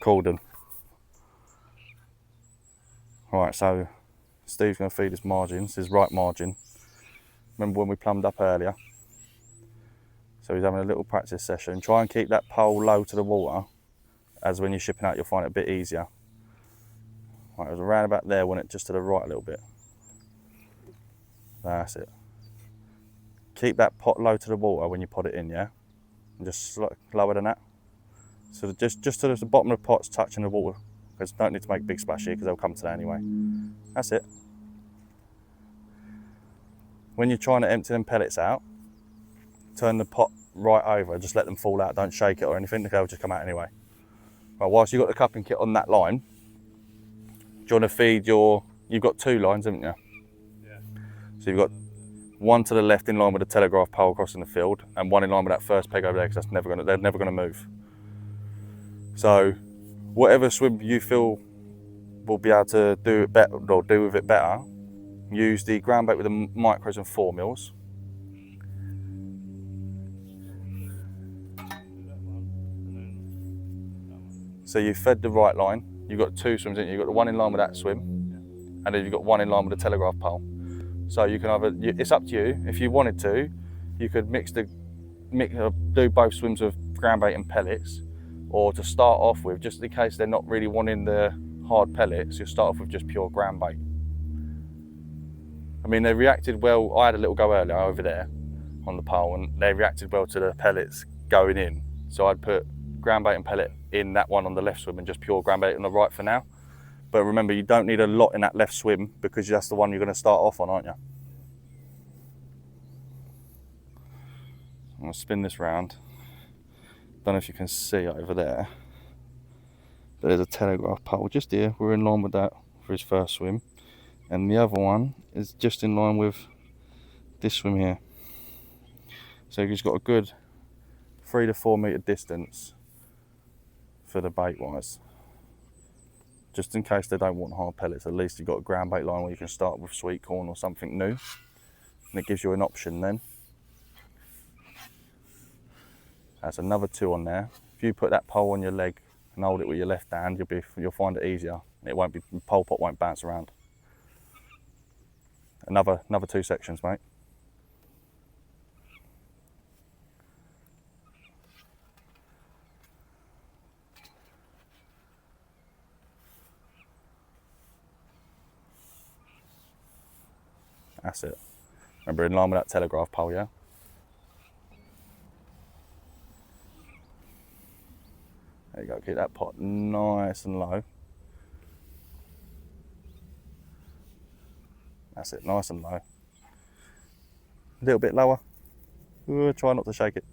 recording. Right, so Steve's going to feed his margins, his right margin. Remember when we plumbed up earlier? So he's having a little practice session. Try and keep that pole low to the water, as when you're shipping out you'll find it a bit easier. Right, it was around about there, wasn't it? Just to the right a little bit. That's it. Keep that pot low to the water when you put it in, yeah? And just lower than that. So just to the bottom of the pot's touching the water, because don't need to make big splash here because they'll come to that anyway. That's it. When you're trying to empty them pellets out, turn the pot right over, just let them fall out, don't shake it or anything, they'll just come out anyway. Right, whilst you've got the cupping kit on that line, do you want to feed you've got 2 lines, haven't you? Yeah. So you've got one to the left in line with the telegraph pole crossing the field, and one in line with that first peg over there, because they're never gonna move. So whatever swim you feel will be able to do it better, or do with it better, use the ground bait with the micros and 4 mils. So you fed the right line, you've got 2 swims in, you've got the one in line with that swim, and then you've got one in line with the telegraph pole. So you can either, it's up to you, if you wanted to, you could do both swims with ground bait and pellets, or to start off with, just in case they're not really wanting the hard pellets, you'll start off with just pure ground bait. I mean, they reacted well. I had a little go earlier over there on the pole, and they reacted well to the pellets going in. So I'd put ground bait and pellet in that one on the left swim and just pure ground bait on the right for now. But remember, you don't need a lot in that left swim because that's the one you're going to start off on, aren't you? I'm going to spin this round. Don't know if you can see over there, but there's a telegraph pole just here. We're in line with that for his first swim. And the other one is just in line with this swim here. So he's got a good 3 to 4 metre distance for the bait wise. Just in case they don't want hard pellets, at least you've got a ground bait line where you can start with sweet corn or something new. And it gives you an option then. That's another 2 on there. If you put that pole on your leg and hold it with your left hand, you'll find it easier. The pole pot won't bounce around. Another 2 sections, mate. That's it. Remember, in line with that telegraph pole, yeah? There you go, keep that pot nice and low. That's it, nice and low. A little bit lower. Ooh, try not to shake it.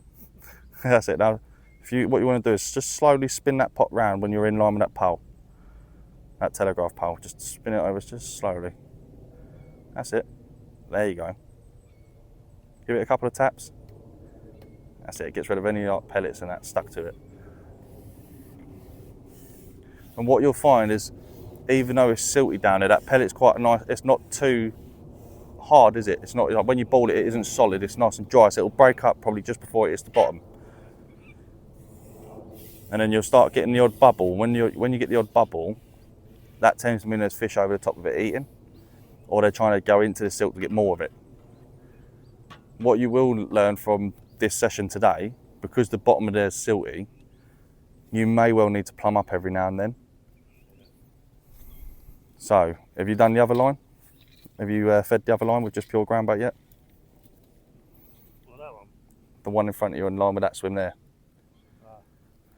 That's it. Now, what you want to do is just slowly spin that pot round when you're in line with that pole. That telegraph pole, just spin it over just slowly. That's it. There you go. Give it a couple of taps. That's it, it gets rid of any pellets and that stuck to it. And what you'll find is, even though it's silty down there, that pellet's quite nice. It's not too hard, is it? It's not like when you boil it, it isn't solid. It's nice and dry, so it'll break up probably just before it hits the bottom. And then you'll start getting the odd bubble. When you get the odd bubble, that tends to mean there's fish over the top of it eating, or they're trying to go into the silt to get more of it. What you will learn from this session today, because the bottom of there is silty, you may well need to plumb up every now and then. So, have you done the other line? Have you fed the other line with just pure ground bait yet? Well, that one? The one in front of you in line with that swim there.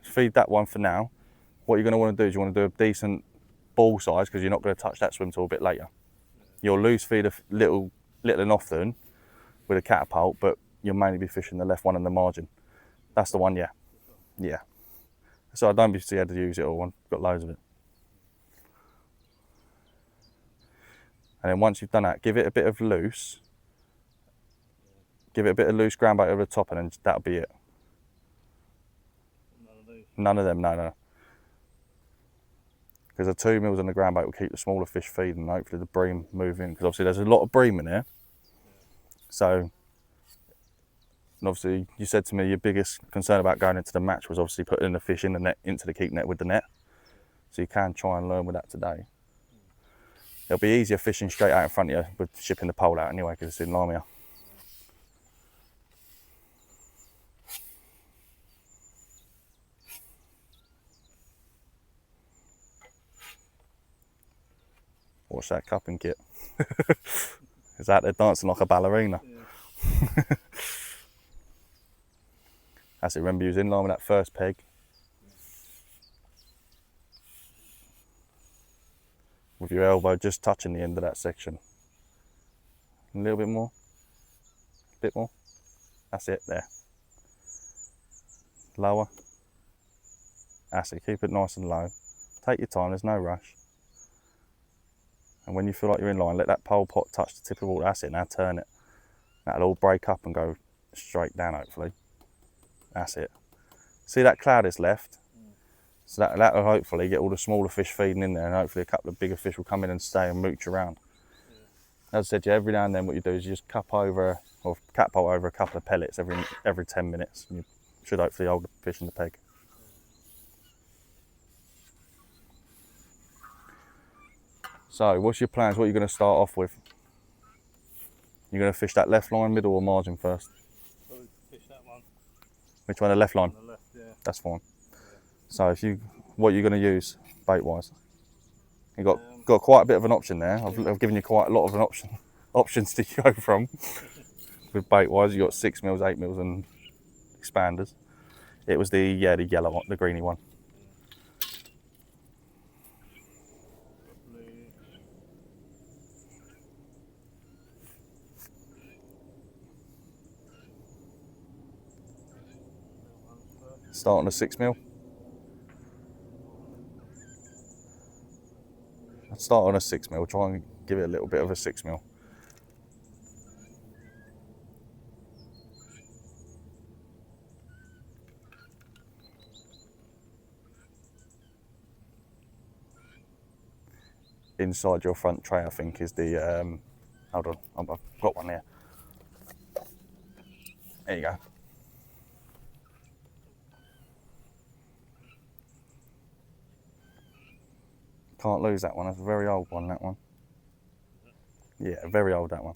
Feed that one for now. What you're going to want to do is you want to do a decent ball size, because you're not going to touch that swim till a bit later. You'll loose feed a little and often with a catapult, but you'll mainly be fishing the left one in the margin. That's the one, yeah. Yeah. So I don't be scared to use it all. I've got loads of it. And then once you've done that, give it a bit of loose. Give it a bit of loose ground bait over the top, and then that'll be it. None of these? None of them, no. Because the 2 mils on the ground bait will keep the smaller fish feeding, and hopefully the bream move in, because obviously there's a lot of bream in there. So, and obviously you said to me your biggest concern about going into the match was obviously putting the fish in the net, into the keep net with the net. So you can try and learn with that today. It'll be easier fishing straight out in front of you with shipping the pole out anyway, because it's in line with you. Watch that cupping kit. Is out there dancing like a ballerina. Yeah. That's it, remember you was in line with that first peg. With your elbow just touching the end of that section. A little bit more. A bit more. That's it, there. Lower. That's it, keep it nice and low. Take your time, there's no rush. And when you feel like you're in line, let that pole pot touch the tip of the water. That's it, now turn it. That'll all break up and go straight down, hopefully. That's it. See that cloud is left? So that will hopefully get all the smaller fish feeding in there, and hopefully a couple of bigger fish will come in and stay and mooch around. Yeah. As I said, every now and then what you do is you just catapult over a couple of pellets every 10 minutes. And you should hopefully hold the fish in the peg. So, what's your plans? What are you going to start off with? You're going to fish that left line, middle or margin first? Probably fish that one. Which one, the left line? On the left, yeah. That's fine. Yeah. So, what are you going to use bait-wise? You've got quite a bit of an option there. I've given you quite a lot of options to go from. With bait-wise, you've got 6 mils, 8 mils and expanders. It was the yellow one, the greeny one. Start on a 6 mil. I'd start on a 6 mil, try and give it a little bit of a 6 mil. Inside your front tray, I think, is the, hold on, I've got one here. There you go. Can't lose that one, that's a very old one, that one. Yeah, very old, that one.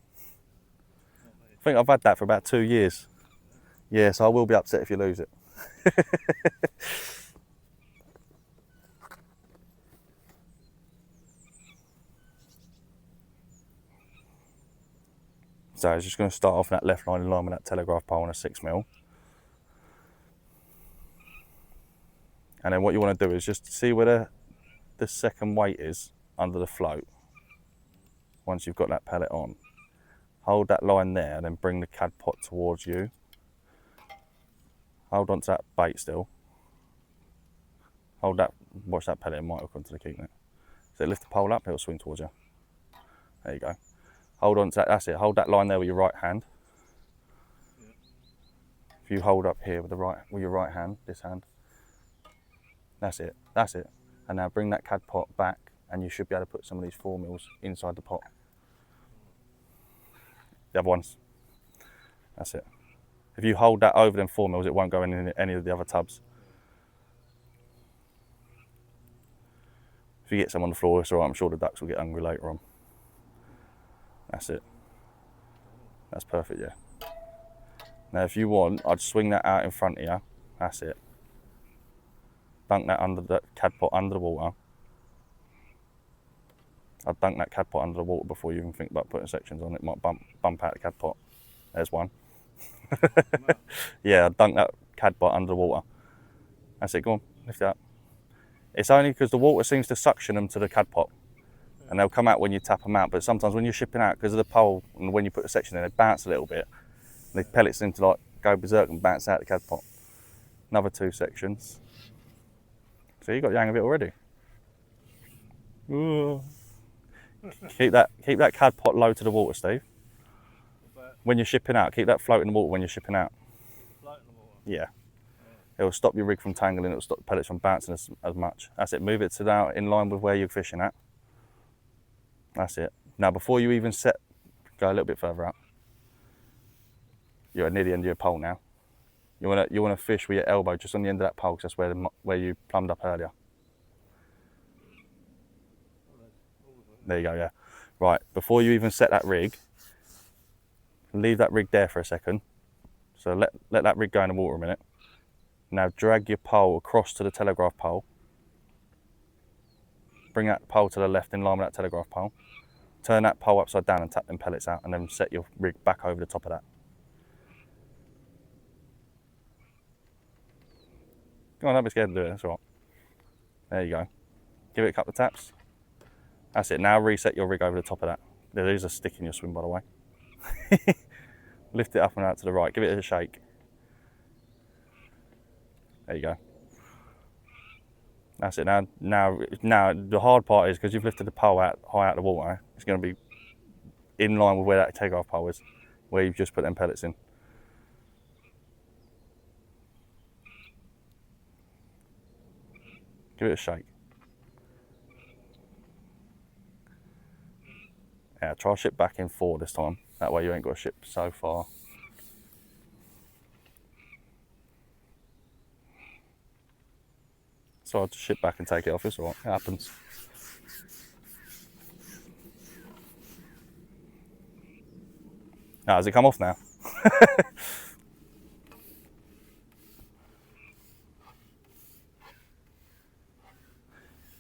I think I've had that for about 2 years. Yeah, so I will be upset if you lose it. So I was just going to start off that left line in line with that telegraph pole on a 6 mil. And then what you want to do is just see where the second weight is under the float. Once you've got that pellet on, hold that line there and then bring the cad pot towards you. Hold on to that bait still. Hold that, watch that pellet, it might hook onto the keep net. So lift the pole up, it'll swing towards you. There you go. Hold on to that, that's it. Hold that line there with your right hand. Yeah. If you hold up here with your right hand, this hand. That's it, that's it. And now bring that cad pot back and you should be able to put some of these 4 mils inside the pot. The other ones. That's it. If you hold that over them 4 mils, it won't go in any of the other tubs. If you get some on the floor, it's all right. I'm sure the ducks will get hungry later on. That's it. That's perfect, yeah. Now if you want, I'd swing that out in front of you. That's it. Dunk that under the cad pot under the water. I'd dunk that cad pot under the water before you even think about putting sections on. It might bump out the cad pot. There's one. Yeah, I'd dunk that cad pot under the water. That's it, go on, lift it up. It's only because the water seems to suction them to the cad pot. And they'll come out when you tap them out, but sometimes when you're shipping out, because of the pole and when you put the section in, they bounce a little bit. And the pellets seem to like go berserk and bounce out the cad pot. Another 2 sections. So you got the hang of it already. Ooh. keep that cad pot low to the water, Steve. When you're shipping out, keep that float in the water when you're shipping out. Float in the water? Yeah. It'll stop your rig from tangling, it'll stop the pellets from bouncing as much. That's it, move it to now in line with where you're fishing at. That's it. Now before you even set, go a little bit further out. You're near the end of your pole now. You wanna fish with your elbow just on the end of that pole, because that's where you plumbed up earlier. There you go, yeah. Right, before you even set that rig, leave that rig there for a second. So let that rig go in the water a minute. Now drag your pole across to the telegraph pole. Bring that pole to the left in line with that telegraph pole. Turn that pole upside down and tap them pellets out, and then set your rig back over the top of that. Go on, don't be scared to do it, that's all right. There you go. Give it a couple of taps. That's it, now reset your rig over the top of that. There is a stick in your swim, by the way. Lift it up and out to the right, give it a shake. There you go. That's it, now the hard part is, because you've lifted the pole out high out of the water, it's going to be in line with where that takeoff pole is, where you've just put them pellets in. Give it a shake. Yeah, try ship back in 4 this time. That way you ain't got to ship so far. So I'll just ship back and take it off, it's alright, it happens. Now, has it come off now?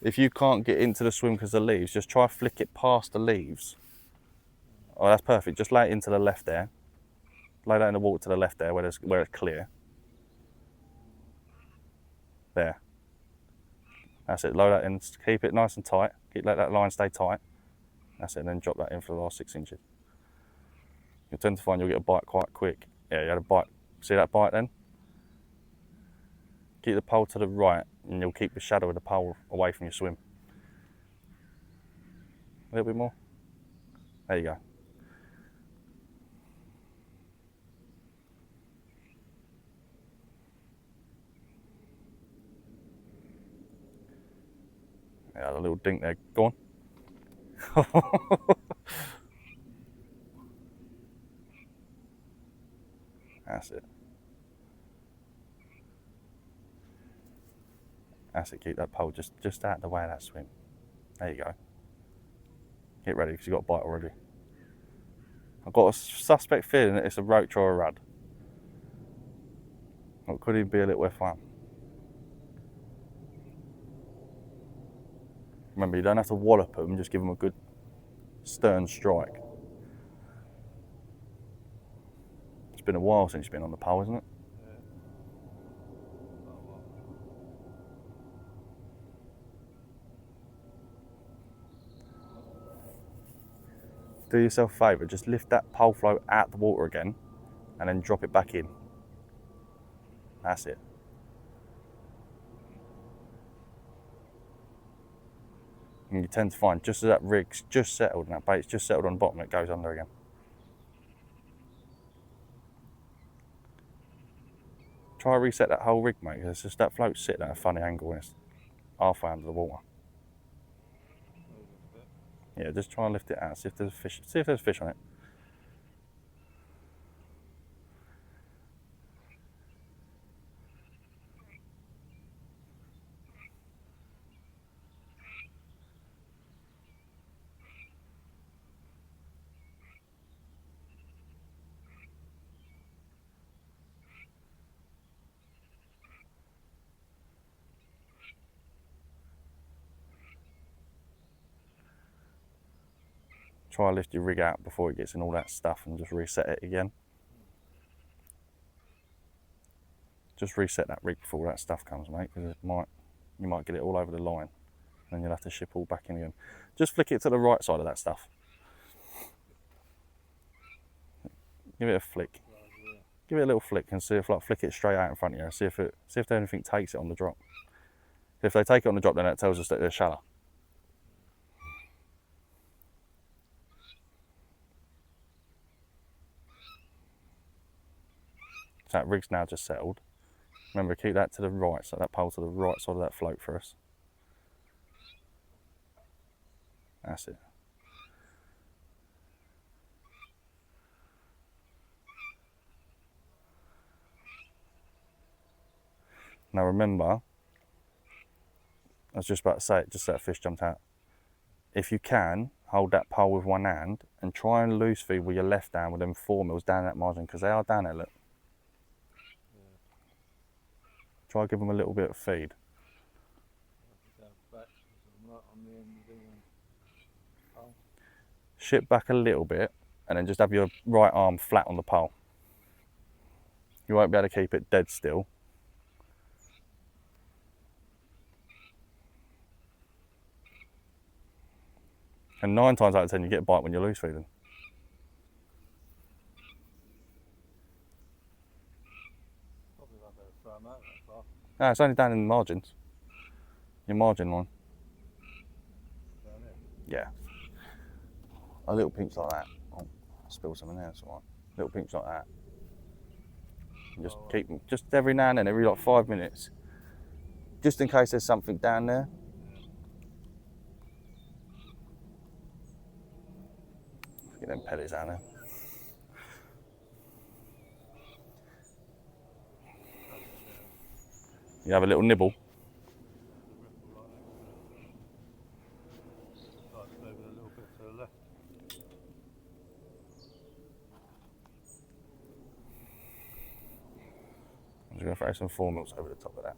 If you can't get into the swim because of the leaves, just try flick it past the leaves. Oh, that's perfect. Just lay it into the left there. Lay that in the water to the left there where it's clear. There. That's it. Load that in. Keep it nice and tight. Let that line stay tight. That's it. And then drop that in for the last 6 inches. You'll tend to find you'll get a bite quite quick. Yeah, you had a bite. See that bite then? Keep the pole to the right and you'll keep the shadow of the pole away from your swim. A little bit more. There you go. Yeah, a little dink there. Go on. That's it. That's it, keep that pole just out of the way of that swim. There you go. Get ready, because you've got a bite already. I've got a suspect feeling that it's a roach or a rudd. Or it could even be a little F1. Remember, you don't have to wallop them, just give them a good stern strike. It's been a while since you've been on the pole, isn't it? Do yourself a favour, just lift that pole float out the water again and then drop it back in. That's it. And you tend to find just as that rig's just settled and that bait's just settled on the bottom, it goes under again. Try to reset that whole rig, mate, because it's just that float's sitting at a funny angle and it's halfway under the water. Yeah, just try and lift it out, see if there's a fish, on it. Try to lift your rig out before it gets in all that stuff and just reset it again. Just reset that rig before that stuff comes, mate, because you might get it all over the line and you'll have to ship all back in again. Just flick it to the right side of that stuff. Give it a flick. Give it a little flick and see if, like, flick it straight out in front of you and see if anything takes it on the drop. If they take it on the drop, then that tells us that they're shallow. So that rig's now just settled. Remember, keep that to the right, so that pole to the right side of that float for us. That's it. Now remember, I was just about to say it, just so that fish jumped out. If you can, hold that pole with one hand and try and loose feed with your left hand with them 4 mils down that margin, because they are down there, look. Try give them a little bit of feed. Ship back a little bit and then just have your right arm flat on the pole. You won't be able to keep it dead still. And 9 times out of 10 you get a bite when you're loose feeding. Probably not better throw them out that far. No, it's only down in the margins. Your margin line. Down there. Yeah. A little pinch like that. Oh, I spilled some in there, that's alright. Little pinch like that. And just keep them, just every now and then, every like 5 minutes. Just in case there's something down there. Get them pellets out there. You have a little nibble. Start to move it a little bit to the left. I'm just going to throw some 4 mils over the top of that.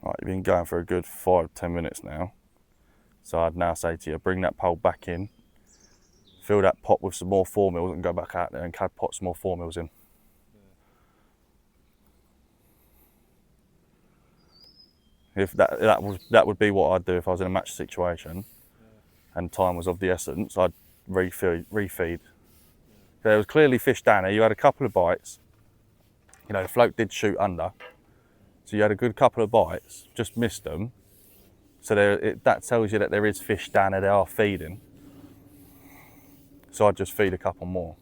Right, you've been going for a good 5-10 minutes now. So I'd now say to you, bring that pole back in, fill that pot with some more 4 mils and go back out there and pot some more 4 mils in. If that would be what I'd do if I was in a match situation and time was of the essence, I'd refeed. There was clearly fish down there, you had a couple of bites. You know, the float did shoot under. So you had a good couple of bites, just missed them. So that tells you that there is fish down there, they are feeding. So I'd just feed a couple more.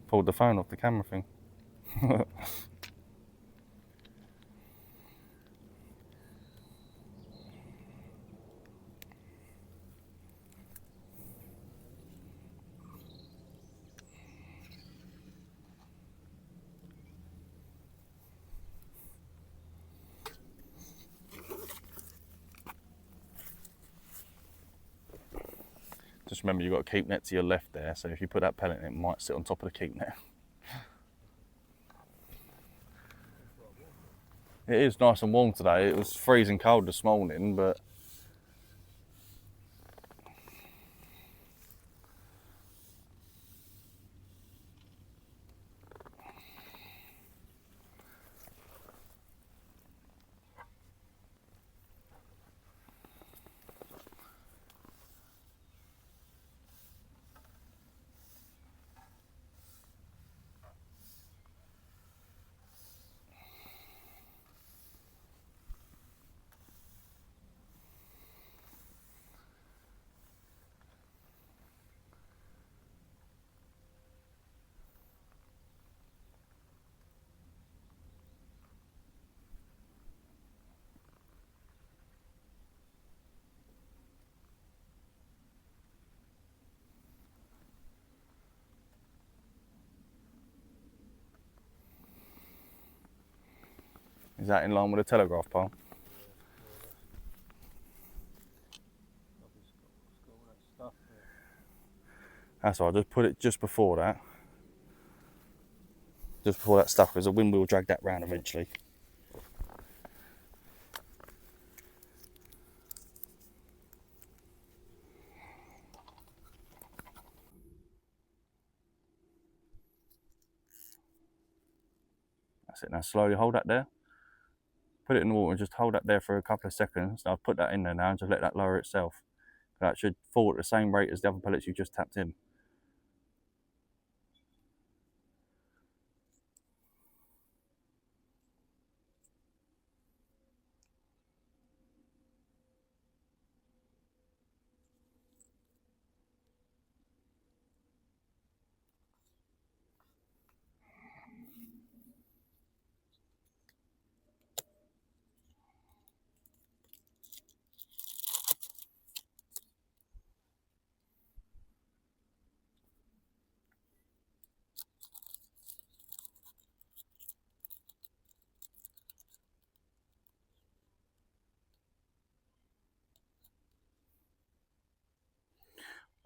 Pulled the phone off the camera thing. Just remember you've got to keep net to your left there, so if you put that pellet in, it might sit on top of the keep net. It is nice and warm today. It was freezing cold this morning, but is that in line with the telegraph pole? stuff. That's all right, just put it just before that. Just before that stuff, because the wind will drag that round eventually. That's it. Now slowly hold that there. Put it in the water and just hold that there for a couple of seconds. I'll put that in there now and just let that lower itself. That should fall at the same rate as the other pellets you just tapped in.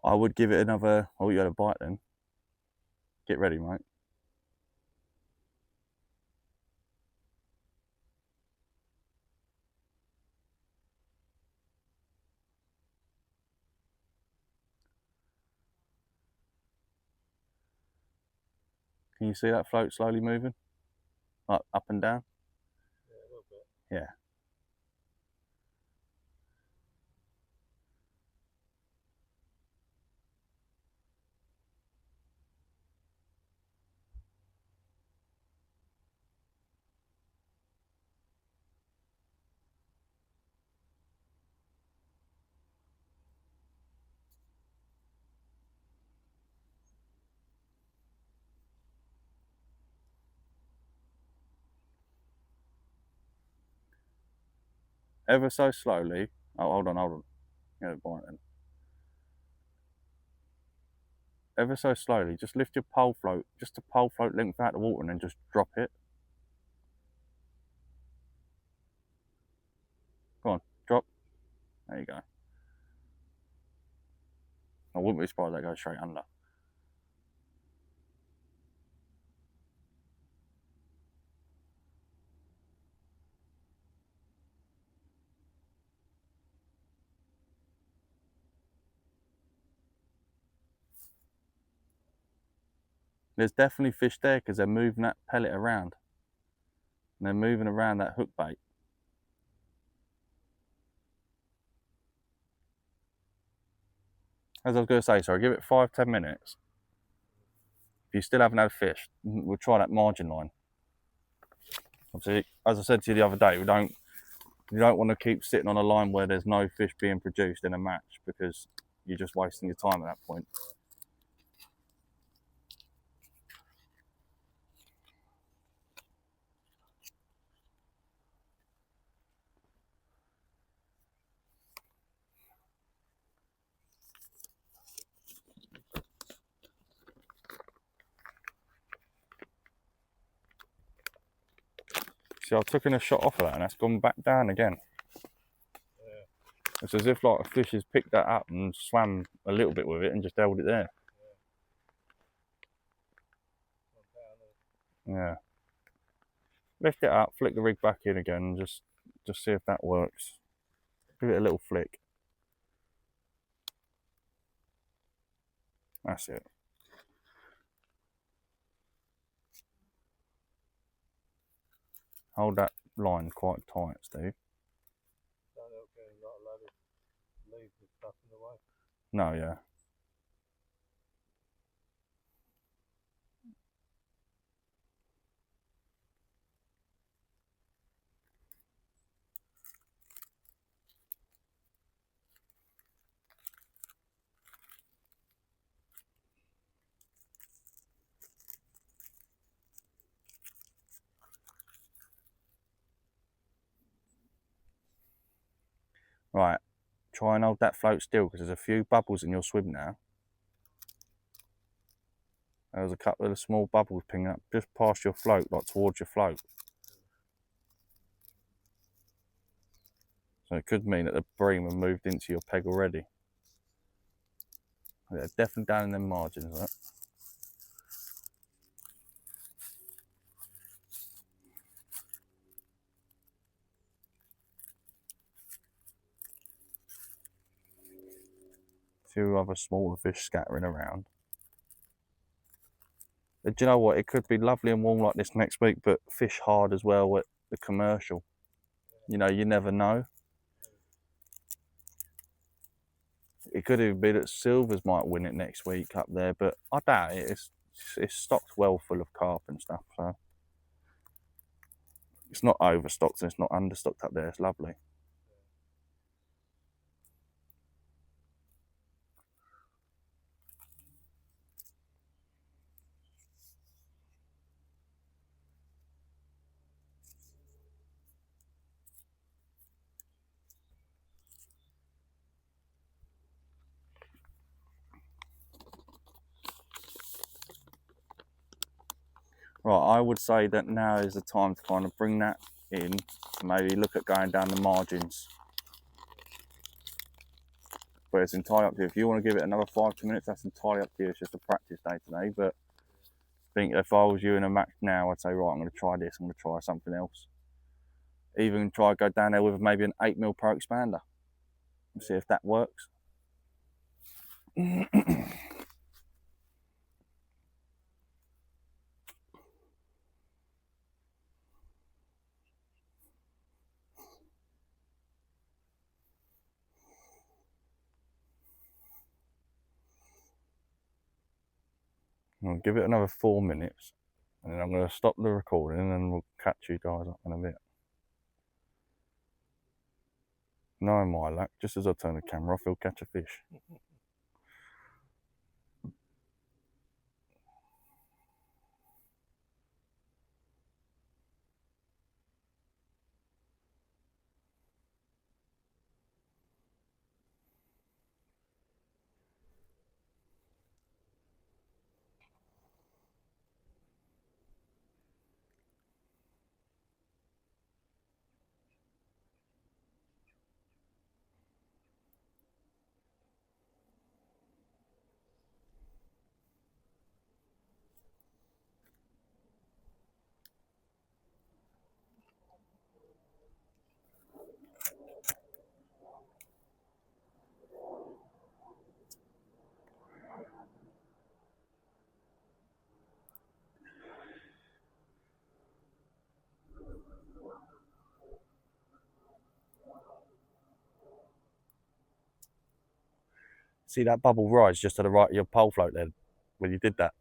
I would give it another. Oh, you had a bite then. Get ready, mate. Can you see that float slowly moving? Up and down? Yeah, a little bit. Yeah. Ever so slowly. Oh, hold on. Yeah, bite then. Ever so slowly, just lift your pole float, just a pole float length out the water, and then just drop it. Go on, drop. There you go. I wouldn't be surprised if that goes straight under. There's definitely fish there because they're moving that pellet around. And they're moving around that hook bait. As I was going to say, sorry, give it 5-10 minutes. If you still haven't had fish, we'll try that margin line. Obviously, as I said to you the other day, you don't want to keep sitting on a line where there's no fish being produced in a match because you're just wasting your time at that point. See, I took in a shot off of that and that's gone back down again. Yeah. It's as if like a fish has picked that up and swam a little bit with it and just held it there. Yeah. Lift it up, flick the rig back in again and just see if that works. Give it a little flick. That's it. Hold that line quite tight, Steve. Don't help getting a load of leaves and stuff in the way. No, yeah. Right, try and hold that float still because there's a few bubbles in your swim now. There's a couple of the small bubbles pinging up just past your float, like towards your float. So it could mean that the bream have moved into your peg already. They're definitely down in them margins, right? A few other smaller fish scattering around. But do you know what? It could be lovely and warm like this next week, but fish hard as well at the commercial. You know, you never know. It could even be that Silvers might win it next week up there, but I doubt it. It's stocked well full of carp and stuff, so it's not overstocked and it's not understocked up there. It's lovely. Right, I would say that now is the time to kind of bring that in, maybe look at going down the margins. But it's entirely up to you. If you want to give it another 5-10 minutes, that's entirely up to you. It's just a practice day today. But I think if I was you in a match now, I'd say, right, I'm going to try this, I'm going to try something else. Even try to go down there with maybe an 8mm Pro Expander and see if that works. I'll give it another 4 minutes and then I'm going to stop the recording and then we'll catch you guys up in a bit. Knowing my luck, just as I turn the camera off, he'll catch a fish. See that bubble rise just to the right of your pole float then, when you did that?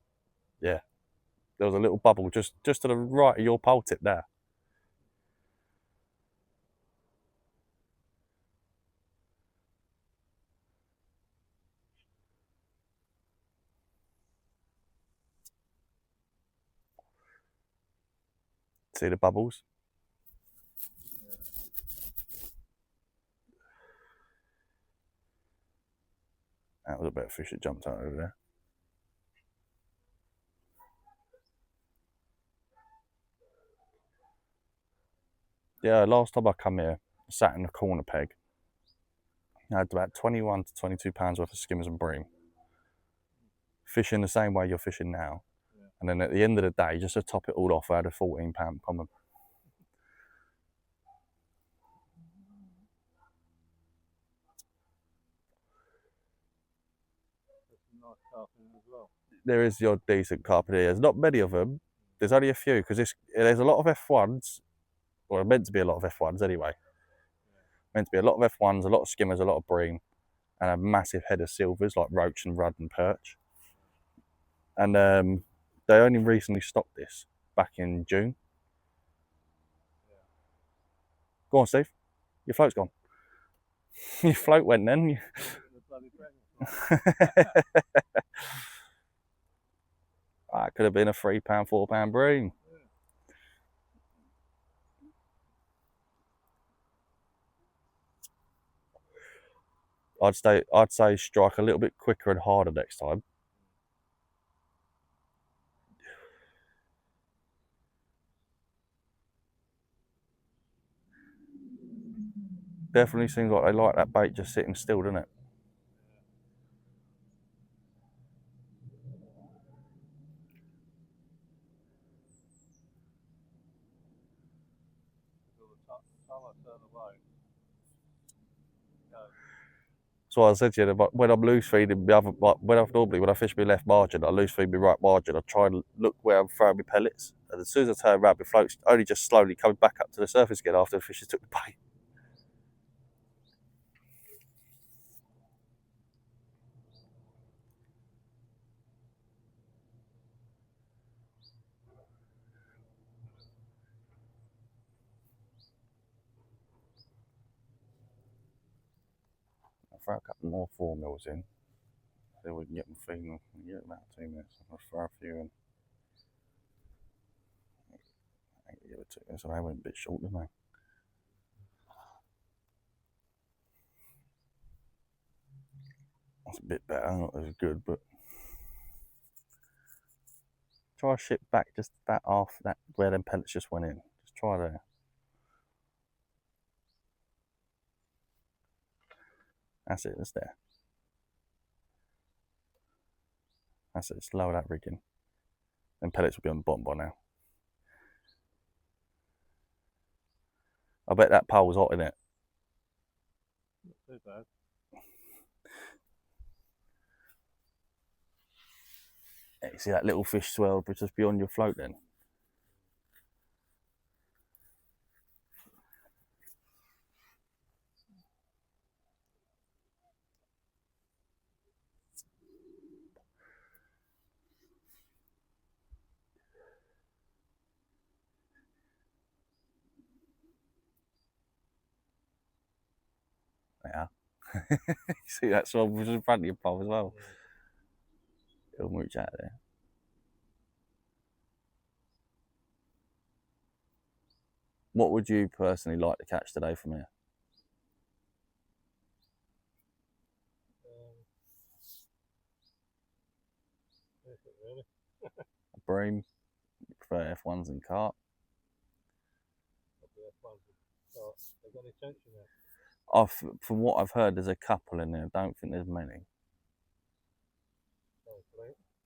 Yeah. There was a little bubble just to the right of your pole tip there. See the bubbles? That was a better fish that jumped out over there. Yeah, last time I come here, I sat in the corner peg. I had about 21 to 22 pounds worth of skimmers and bream. Fishing the same way you're fishing now. Yeah. And then at the end of the day, just to top it all off, I had a 14-pound common. There's some nice carp in as well. There is your decent carp here. There's not many of them. There's only a few because there's a lot of F1s, or meant to be a lot of F1s anyway. Meant to be a lot of F1s, a lot of skimmers, a lot of bream, and a massive head of silvers like roach and rudd and perch. And they only recently stopped this back in June. Go on, Steve. Your float's gone. Your float went then. The bloody dragonfly. That could have been a £3, £4 bream. I'd say strike a little bit quicker and harder next time. Definitely seems like they like that bait just sitting still, doesn't it? time I turn away, go. So I said to you, but when I'm loose feeding the other, like, when I fish my left margin, I loose feed my right margin. I try and look where I'm throwing my pellets, and as soon as I turn around, my float's only just slowly coming back up to the surface again after the fishes took the bait. I'll throw a couple more 4mm in, so we can get them feeding. We get about 2 minutes. I'll throw a few in. I think we give it 2 minutes. I went a bit short, didn't I? That's a bit better, not as good, but try a ship back just about half that where them pellets just went in. Just try there. That's it, it's there. That's it, just lower that rigging. Then pellets will be on the bottom by now. I bet that pole's hot in it. Not too bad. You see that little fish swirl just beyond your float then? Yeah. You see that swirl just in front of your pole as well? Yeah. It'll mooch out of there. What would you personally like to catch today from here? Anything really. A bream, prefer F1s and carp. Probably F1s and carp. They got any tension there? From what I've heard, there's a couple in there. I don't think there's many. Oh,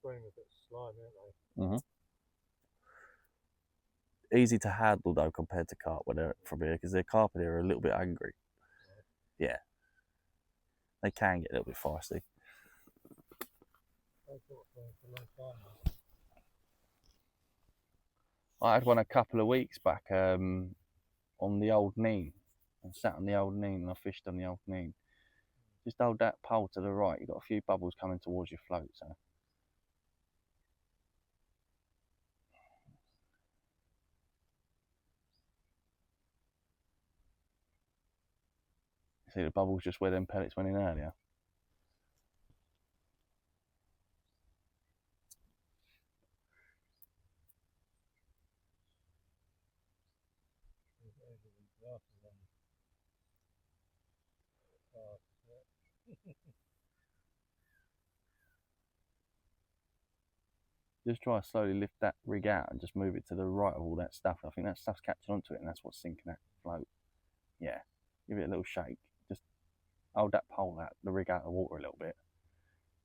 bream a bit slimy, aren't they? Mm-hmm. Easy to handle though compared to carp when they're from here, because their carp here are a little bit angry. Yeah. They can get a little bit feisty. I've got bream for a long time now. I had one a couple of weeks back on the old Neen. I sat on the old Neen and I fished on the old Neen. Just hold that pole to the right. You've got a few bubbles coming towards your float. So. See the bubbles just where them pellets went in earlier? Just try to slowly lift that rig out and just move it to the right of all that stuff. I think that stuff's catching onto it and that's what's sinking that float. Yeah, give it a little shake. Just hold that pole out, the rig out of the water a little bit.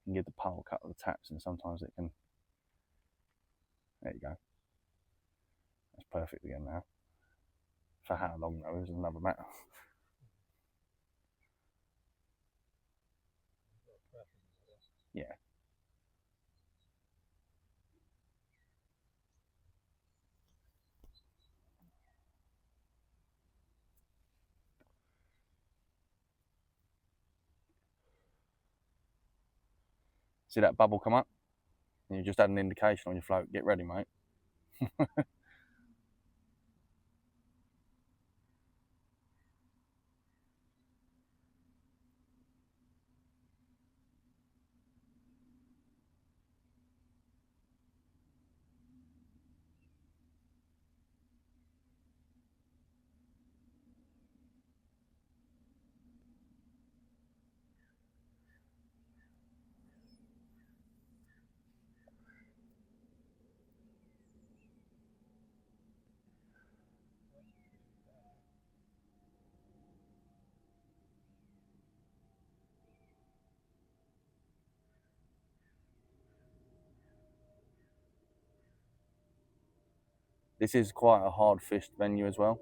And give the pole a couple of taps and sometimes it can... There you go. That's perfect again now. For how long though is another matter. Yeah. See that bubble come up? And you just had an indication on your float. Get ready, mate. This is quite a hard fished venue as well.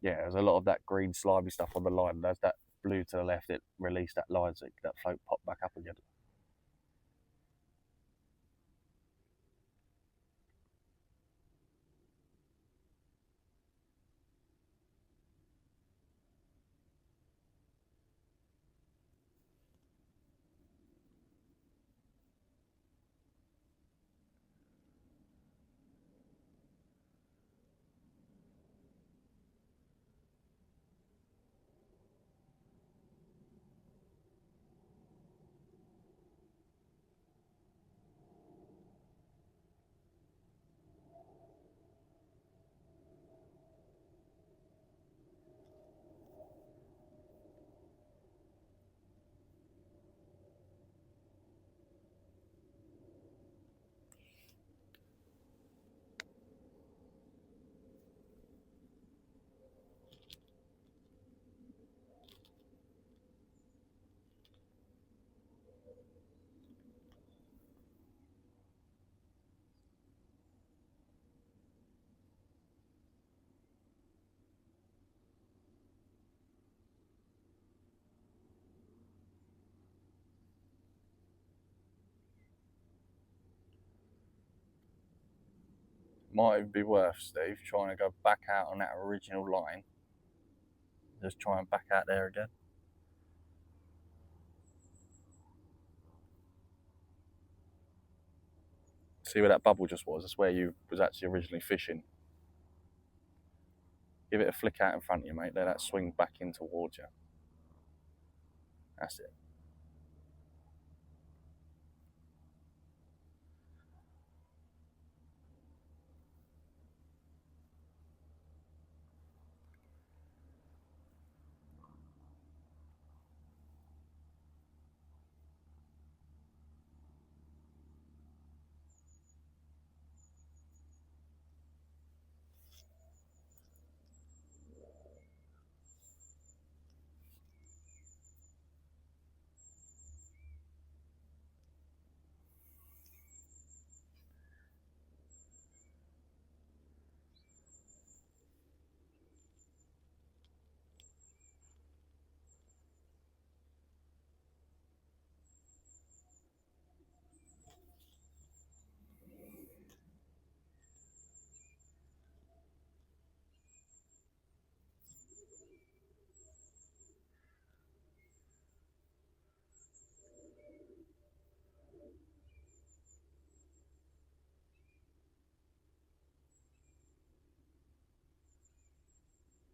Yeah, there's a lot of that green slimy stuff on the line. There's that blue to the left. It released that line, so that float popped back up again. Might even be worth, Steve, trying to go back out on that original line. Just try and back out there again. See where that bubble just was? That's where you was actually originally fishing. Give it a flick out in front of you, mate. Let that swing back in towards you. That's it.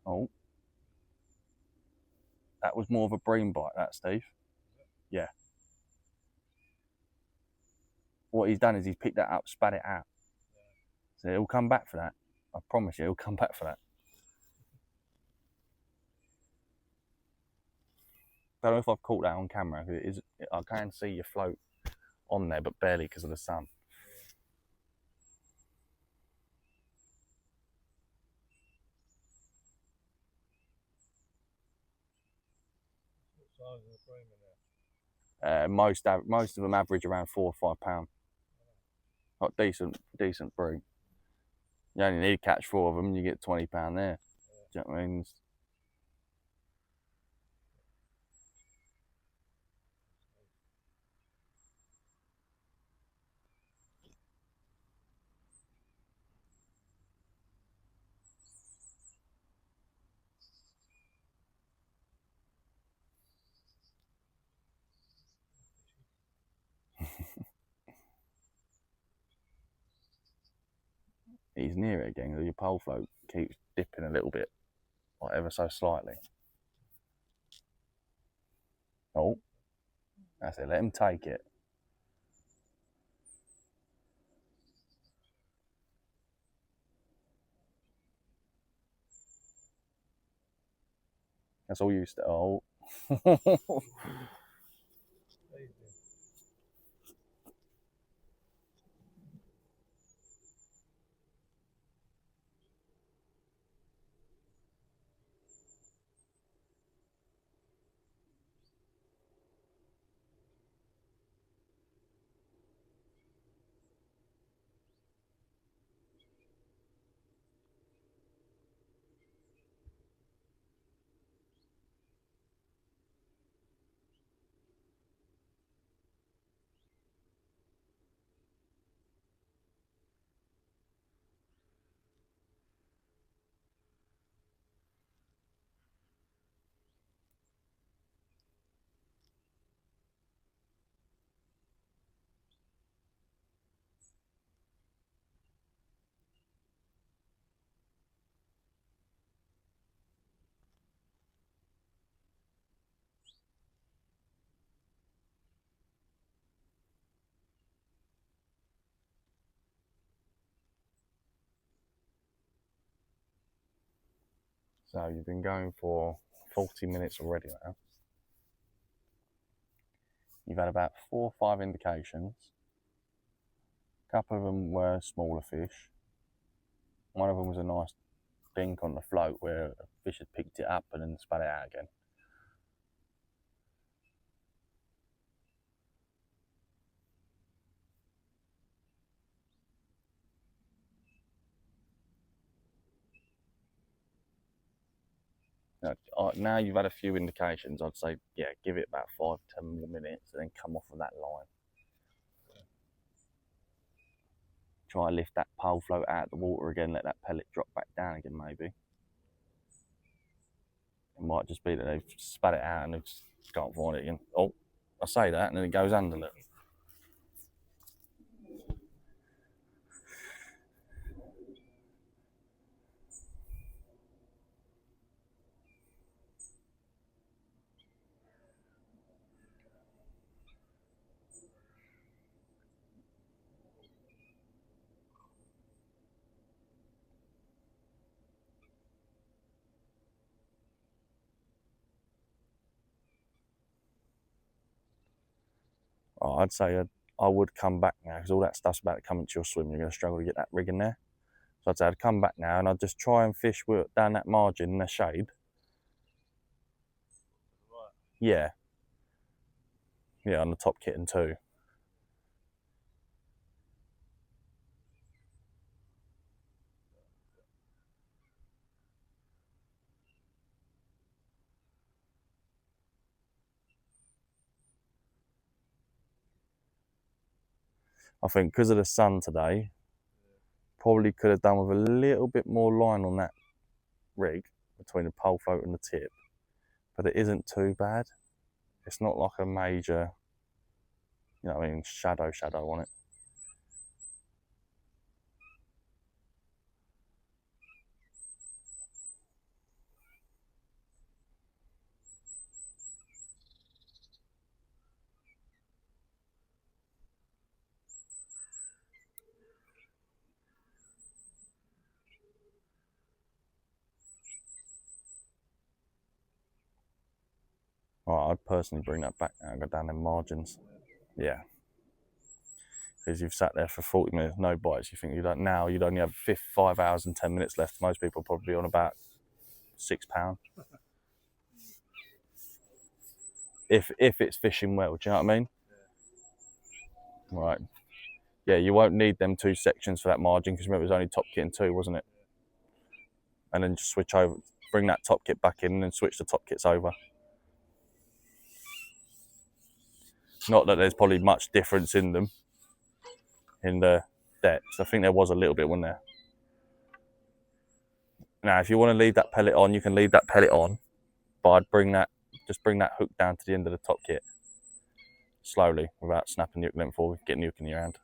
Oh, that was more of a bream bite, that, Steve. Yeah. What he's done is he's picked that up, spat it out. So he'll come back for that. I promise you, he'll come back for that. Don't know if I've caught that on camera. It is, I can see your float on there, but barely because of the sun. What size is the bream in there? Most of them average around £4 or £5. Like decent bream. You only need to catch 4 of them, and you get £20 there. Do you know what I mean? He's near it again. Your pole float keeps dipping a little bit, like ever so slightly. Oh, that's it. Let him take it. That's all you. Oh. So you've been going for 40 minutes already now. You've had about 4 or 5 indications. A couple of them were smaller fish. One of them was a nice dink on the float where a fish had picked it up and then spat it out again. Now you've had a few indications, I'd say, yeah, give it about 5, 10 more minutes and then come off of that line. Try and lift that pole float out of the water again, let that pellet drop back down again maybe. It might just be that they've spat it out and they just can't find it again. Oh, I say that and then it goes under it. Oh, I'd say I would come back now because all that stuff's about to come into your swim. You're going to struggle to get that rig in there. So I'd say I'd come back now and I'd just try and fish down that margin in the shade. Right. Yeah. Yeah, on the top kitten too. I think because of the sun today, probably could have done with a little bit more line on that rig between the pole float and the tip, but it isn't too bad. It's not like a major, you know what I mean, shadow on it. Alright, I'd personally bring that back now and go down them margins. Yeah. Because you've sat there for 40 minutes, no bites. You think you'd only have 5 hours and 10 minutes left. Most people probably on about £6. If it's fishing well, do you know what I mean? Yeah. Right. Yeah, you won't need them 2 sections for that margin because remember it was only top kit and 2, wasn't it? And then just switch over, bring that top kit back in and then switch the top kits over. Not that there's probably much difference in them, in the depths. I think there was a little bit, wasn't there? Now, if you want to leave that pellet on, you can leave that pellet on, but I'd just bring that hook down to the end of the top kit slowly without snapping the hook length or getting the hook in your hand.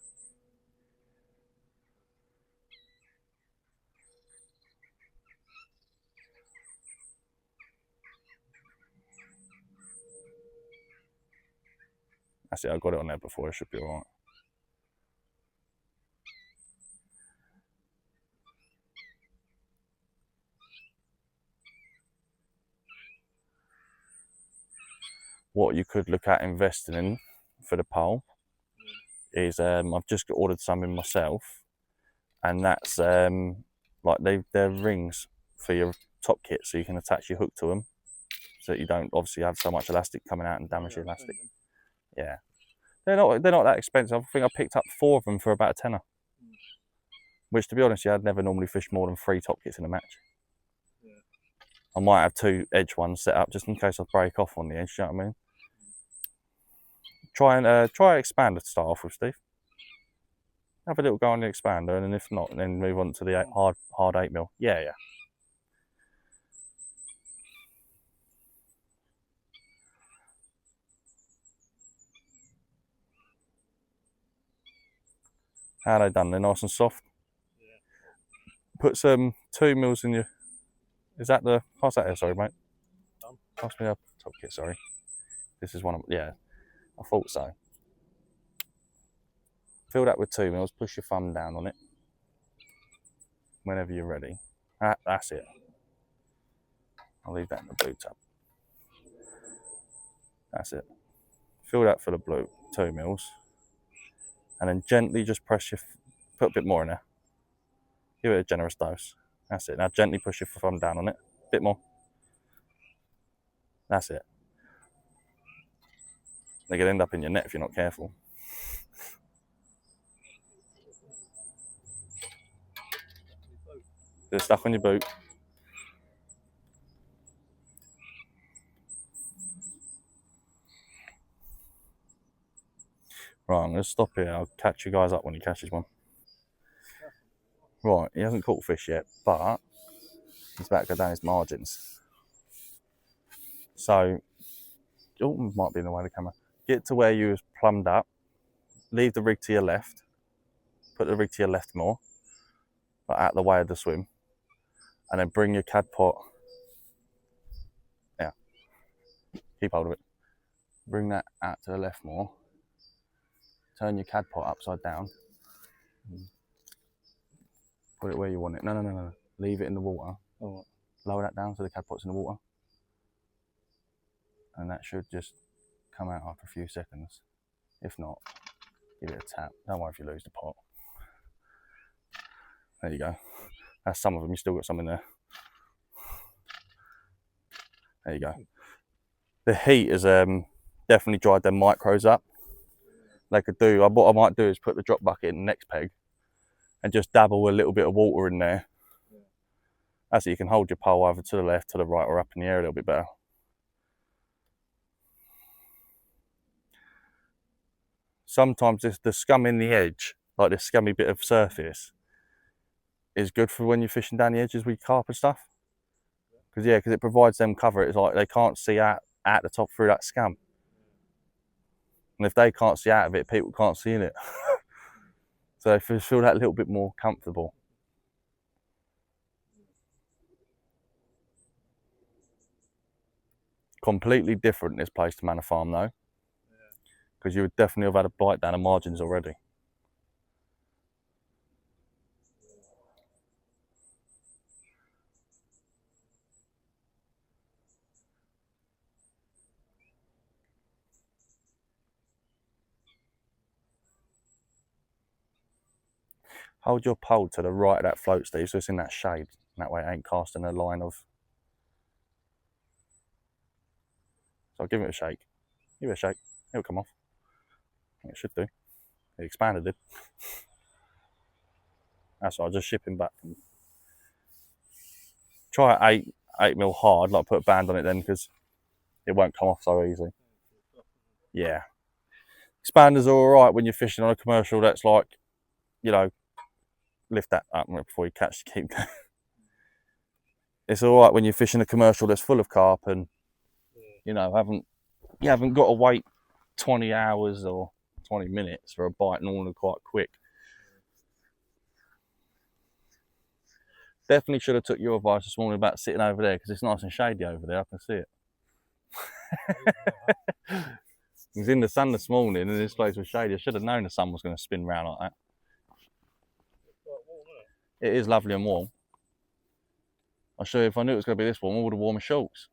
That's it, I got it on there before, it should be alright. What you could look at investing in for the pole is I've just ordered some in myself, and that's like they're rings for your top kit, so you can attach your hook to them, so that you don't obviously have so much elastic coming out and damage your elastic. Yeah, they're not that expensive. I think I picked up 4 of them for about a tenner, which to be honest, I'd never normally fish more than 3 top kits in a match. Yeah. I might have 2 edge ones set up just in case I break off on the edge. You know what I mean? Try expander to start off with, Steve. Have a little go on the expander, and then if not, then move on to the hard 8mm. Yeah. How are they done? They're nice and soft. Yeah. Put some 2mm in your. Is that the? Pass that here, sorry, mate. Pass me a top kit, sorry. This is one of. Yeah, I thought so. Fill that with 2mm. Push your thumb down on it. Whenever you're ready. That's it. I'll leave that in the blue tub. That's it. Fill that full of blue, 2 mils. And then gently just press your, put a bit more in there. Give it a generous dose. That's it. Now gently push your thumb down on it. A bit more. That's it. They could end up in your net if you're not careful. Is it stuck on your boot? Right, I'm going to stop here. I'll catch you guys up when he catches one. Right, he hasn't caught fish yet, but he's about to go down his margins. So, oh, might be in the way of the camera. Get to where you was plumbed up. Leave the rig to your left. Put the rig to your left more, but out the way of the swim. And then bring your cad pot. Yeah, keep hold of it. Bring that out to the left more. Turn your cad pot upside down. Put it where you want it. No. Leave it in the water. Oh. Lower that down so the cad pot's in the water. And that should just come out after a few seconds. If not, give it a tap. Don't worry if you lose the pot. There you go. That's some of them. You still got some in there. There you go. The heat has definitely dried them micros up. They could do, what I might do is put the drop bucket in the next peg and just dabble a little bit of water in there. That's it. You can hold your pole either to the left, to the right, or up in the air a little bit better. Sometimes the scum in the edge, like this scummy bit of surface, is good for when you're fishing down the edges with carp and stuff. Because it provides them cover. It's like they can't see out at the top through that scum. And if they can't see out of it, people can't see in it. So they feel that a little bit more comfortable. Completely different this place to Manor Farm though. Because you would definitely have had a bite down the margins already. Hold your pole to the right of that float, Steve, so it's in that shade. That way it ain't casting a line of... So I'll give it a shake. Give it a shake. It'll come off. It should do. It expanded it. That's right, I'll just ship him back. Try it 8mm hard, like put a band on it then, because it won't come off so easily. Yeah. Expanders are alright when you're fishing on a commercial that's like, you know, lift that up before you catch the keep. It's alright when you're fishing a commercial that's full of carp and, you know, you haven't got to wait 20 hours or 20 minutes for a bite, normally quite quick. Definitely should have took your advice this morning about sitting over there because it's nice and shady over there. I can see it. He was in the sun this morning and this place was shady. I should have known the sun was going to spin round like that. It is lovely and warm. I'll show you, if I knew it was going to be this warm, I would have worn my shorts.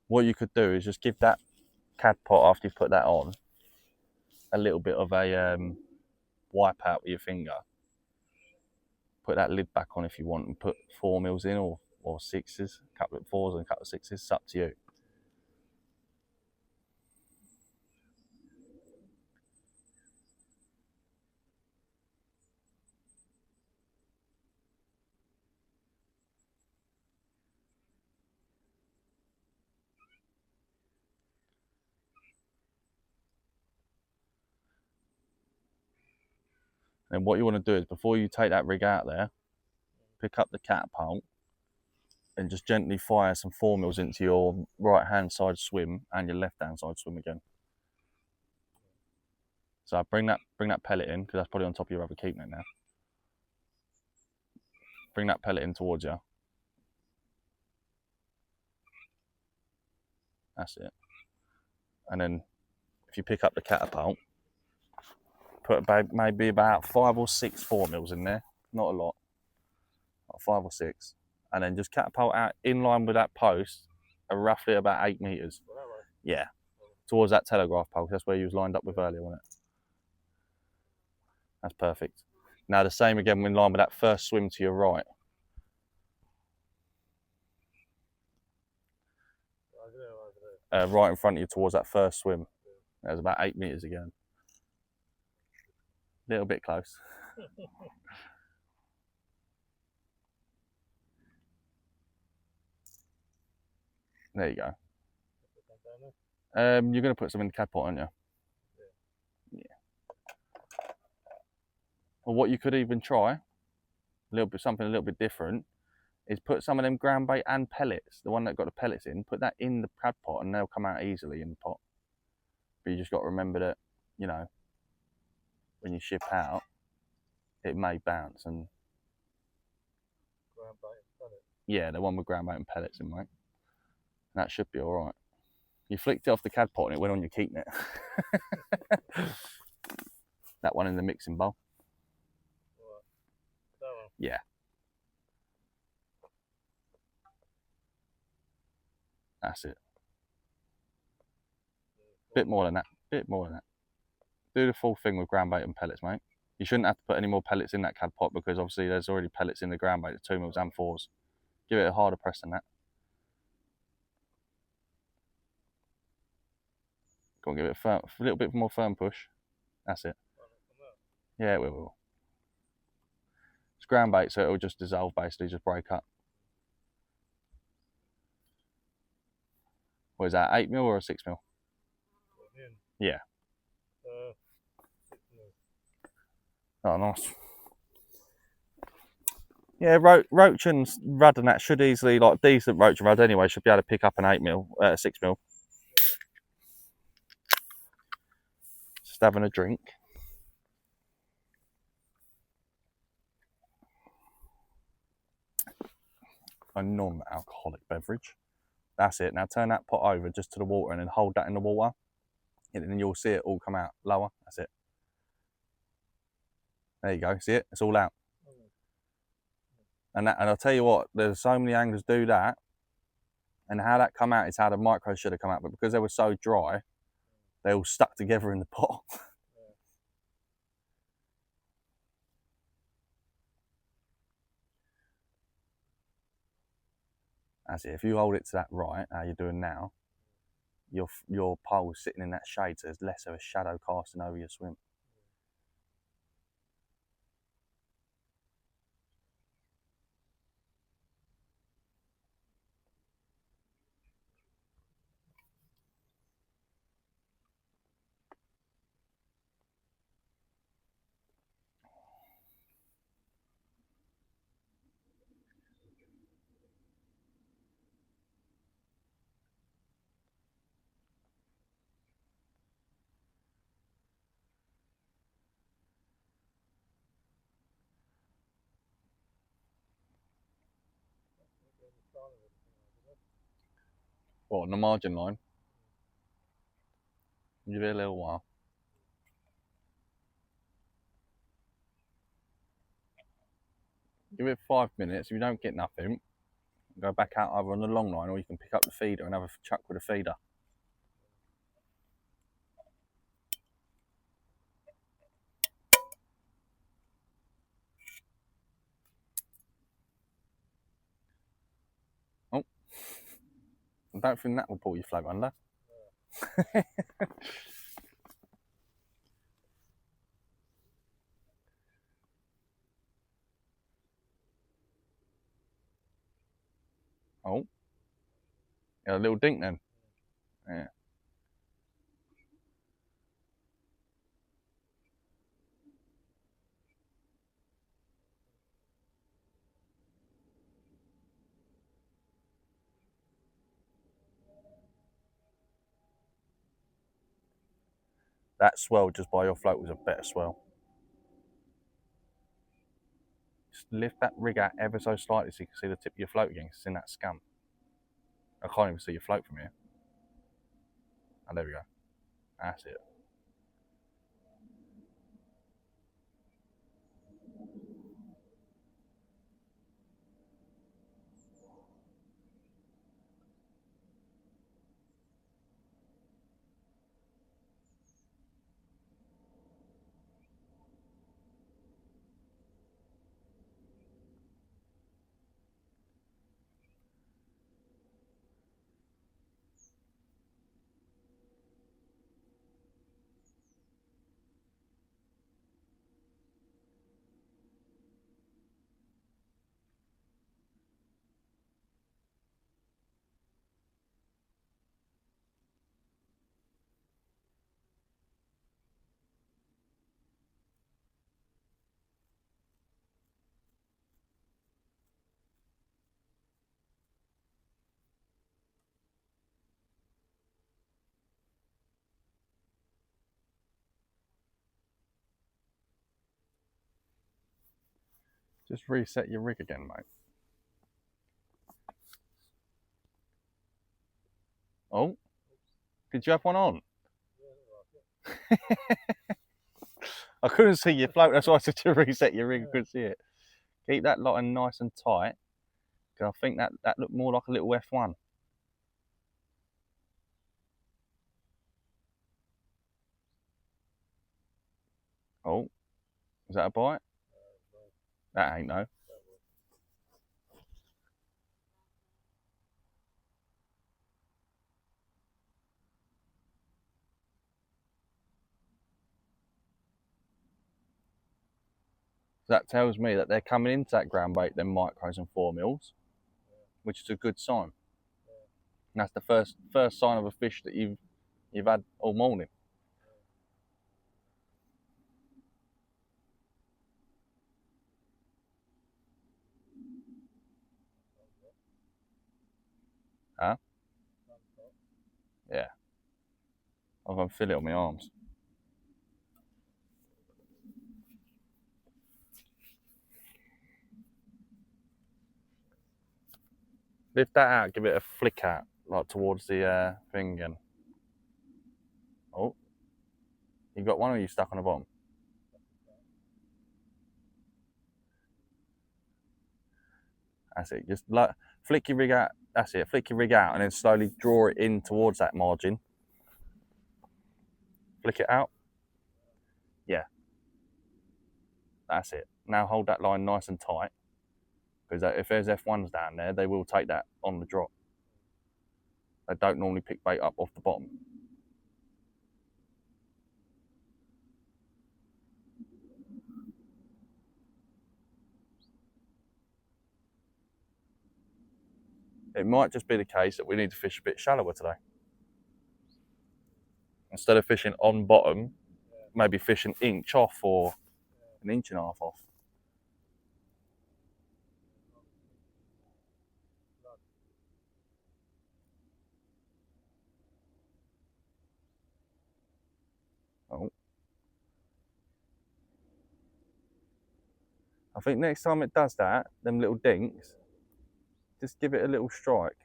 What you could do is just give that cad pot, after you put that on, a little bit of a wipe out with your finger. Put that lid back on if you want and put 4mm in or 6s, a couple of 4s and a couple of 6s, it's up to you. And what you want to do is, before you take that rig out there, pick up the catapult and just gently fire some 4mm into your right hand side swim and your left hand side swim again. So bring that pellet in, because that's probably on top of your other keep net now. Bring that pellet in towards you. That's it. And then if you pick up the catapult, put about maybe about 5 or 6 4mm in there, not a lot, like 5 or 6, and then just catapult out in line with that post, roughly about 8 meters. Well, that way. Yeah, towards that telegraph pole. That's where you was lined up with earlier, wasn't it? That's perfect. Now the same again in line with that first swim to your right. Right in front of you towards that first swim. There's about 8 meters again. A little bit close. There you go. You're going to put some in the cad pot, aren't you? Yeah. Well, what you could even try, something a little bit different, is put some of them ground bait and pellets, the one that got the pellets in, put that in the cad pot and they'll come out easily in the pot. But you just got to remember that, you know, when you ship out, it may bounce. And Ground bait and pellets. Yeah, the one with ground bait and pellets in, mate. And that should be all right. You flicked it off the cad pot and it went on your keep net. That one in the mixing bowl. Right. That one. Yeah. That's it. Bit more than that. Bit more than that. Do the full thing with ground bait and pellets, mate. You shouldn't have to put any more pellets in that cad pot because obviously there's already pellets in the ground bait, the 2mm and 4s. Give it a harder press than that. Go on, give it a little bit more firm push. That's it. Yeah, it will. It's ground bait, so it'll just dissolve, basically, just break up. What is that, 8mm or a 6mm? Yeah. 6mm. Oh, nice. Yeah, roach and rudd and that should easily, like decent roach and rudd anyway, should be able to pick up an 8mm, 6mm. Just having a drink. A non-alcoholic beverage. That's it. Now turn that pot over just to the water and then hold that in the water. And then you'll see it all come out lower. That's it. There you go. See it? It's all out. And I'll tell you what, there's so many anglers do that. And how that come out is how the micros should have come out. But because they were so dry, they all stuck together in the pot. That's it. If you hold it to that right, how you're doing now, your pole's sitting in that shade, so there's less of a shadow casting over your swim. What, on the margin line? Give it a little while. Give it 5 minutes. If you don't get nothing, go back out either on the long line or you can pick up the feeder and have a chuck with a feeder. Oh, I don't think that will pull your float under. Oh, yeah, a little dink then. Yeah. That swell just by your float was a better swell. Just lift that rig out ever so slightly so you can see the tip of your float again, 'cause it's in that scum. I can't even see your float from here. Oh, there we go. That's it. Just reset your rig again, mate. Oh, did you have one on? I couldn't see your float, that's why I said to reset your rig, I couldn't see it. Keep that line nice and tight, because I think that looked more like a little F1. Oh, is that a bite? That ain't no. That tells me that they're coming into that ground bait, them micros and 4mm, which is a good sign. And that's the first sign of a fish that you've had all morning. Huh? Yeah. I'm gonna feel it on my arms. Lift that out, give it a flick out, like towards the thing again. Oh, you got one, or you stuck on the bottom? That's it. Just like flick your rig out. That's it. Flick your rig out, and then slowly draw it in towards that margin. Flick it out. Yeah. That's it. Now hold that line nice and tight, because if there's F1s down there, they will take that on the drop. They don't normally pick bait up off the bottom. It might just be the case that we need to fish a bit shallower today. Instead of fishing on bottom, maybe fish an inch off or an inch and a half off. Oh. I think next time it does that, them little dinks, just give it a little strike.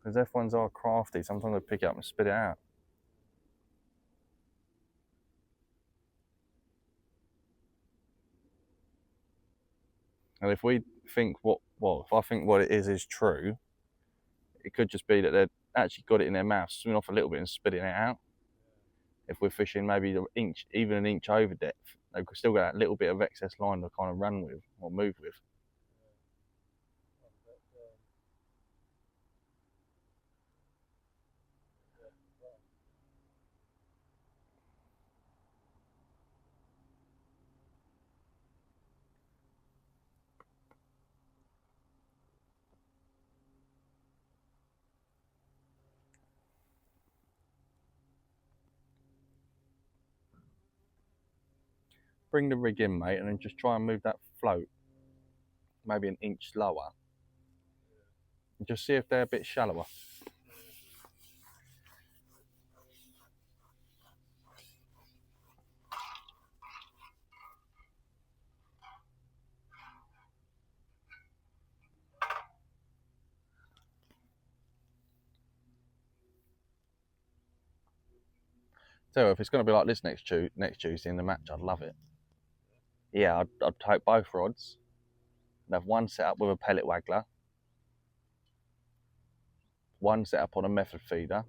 Because F1s are crafty, sometimes they pick it up and spit it out. And if we think if I think what it is true, it could just be that they've actually got it in their mouth, swimming off a little bit and spitting it out. If we're fishing maybe even an inch over depth, they've still got that little bit of excess line to kind of run with or move with. Bring the rig in, mate, and then just try and move that float maybe an inch lower. And just see if they're a bit shallower. So if it's going to be like this next Tuesday in the match, I'd love it. Yeah, I'd take both rods and have one set up with a pellet waggler, one set up on a method feeder,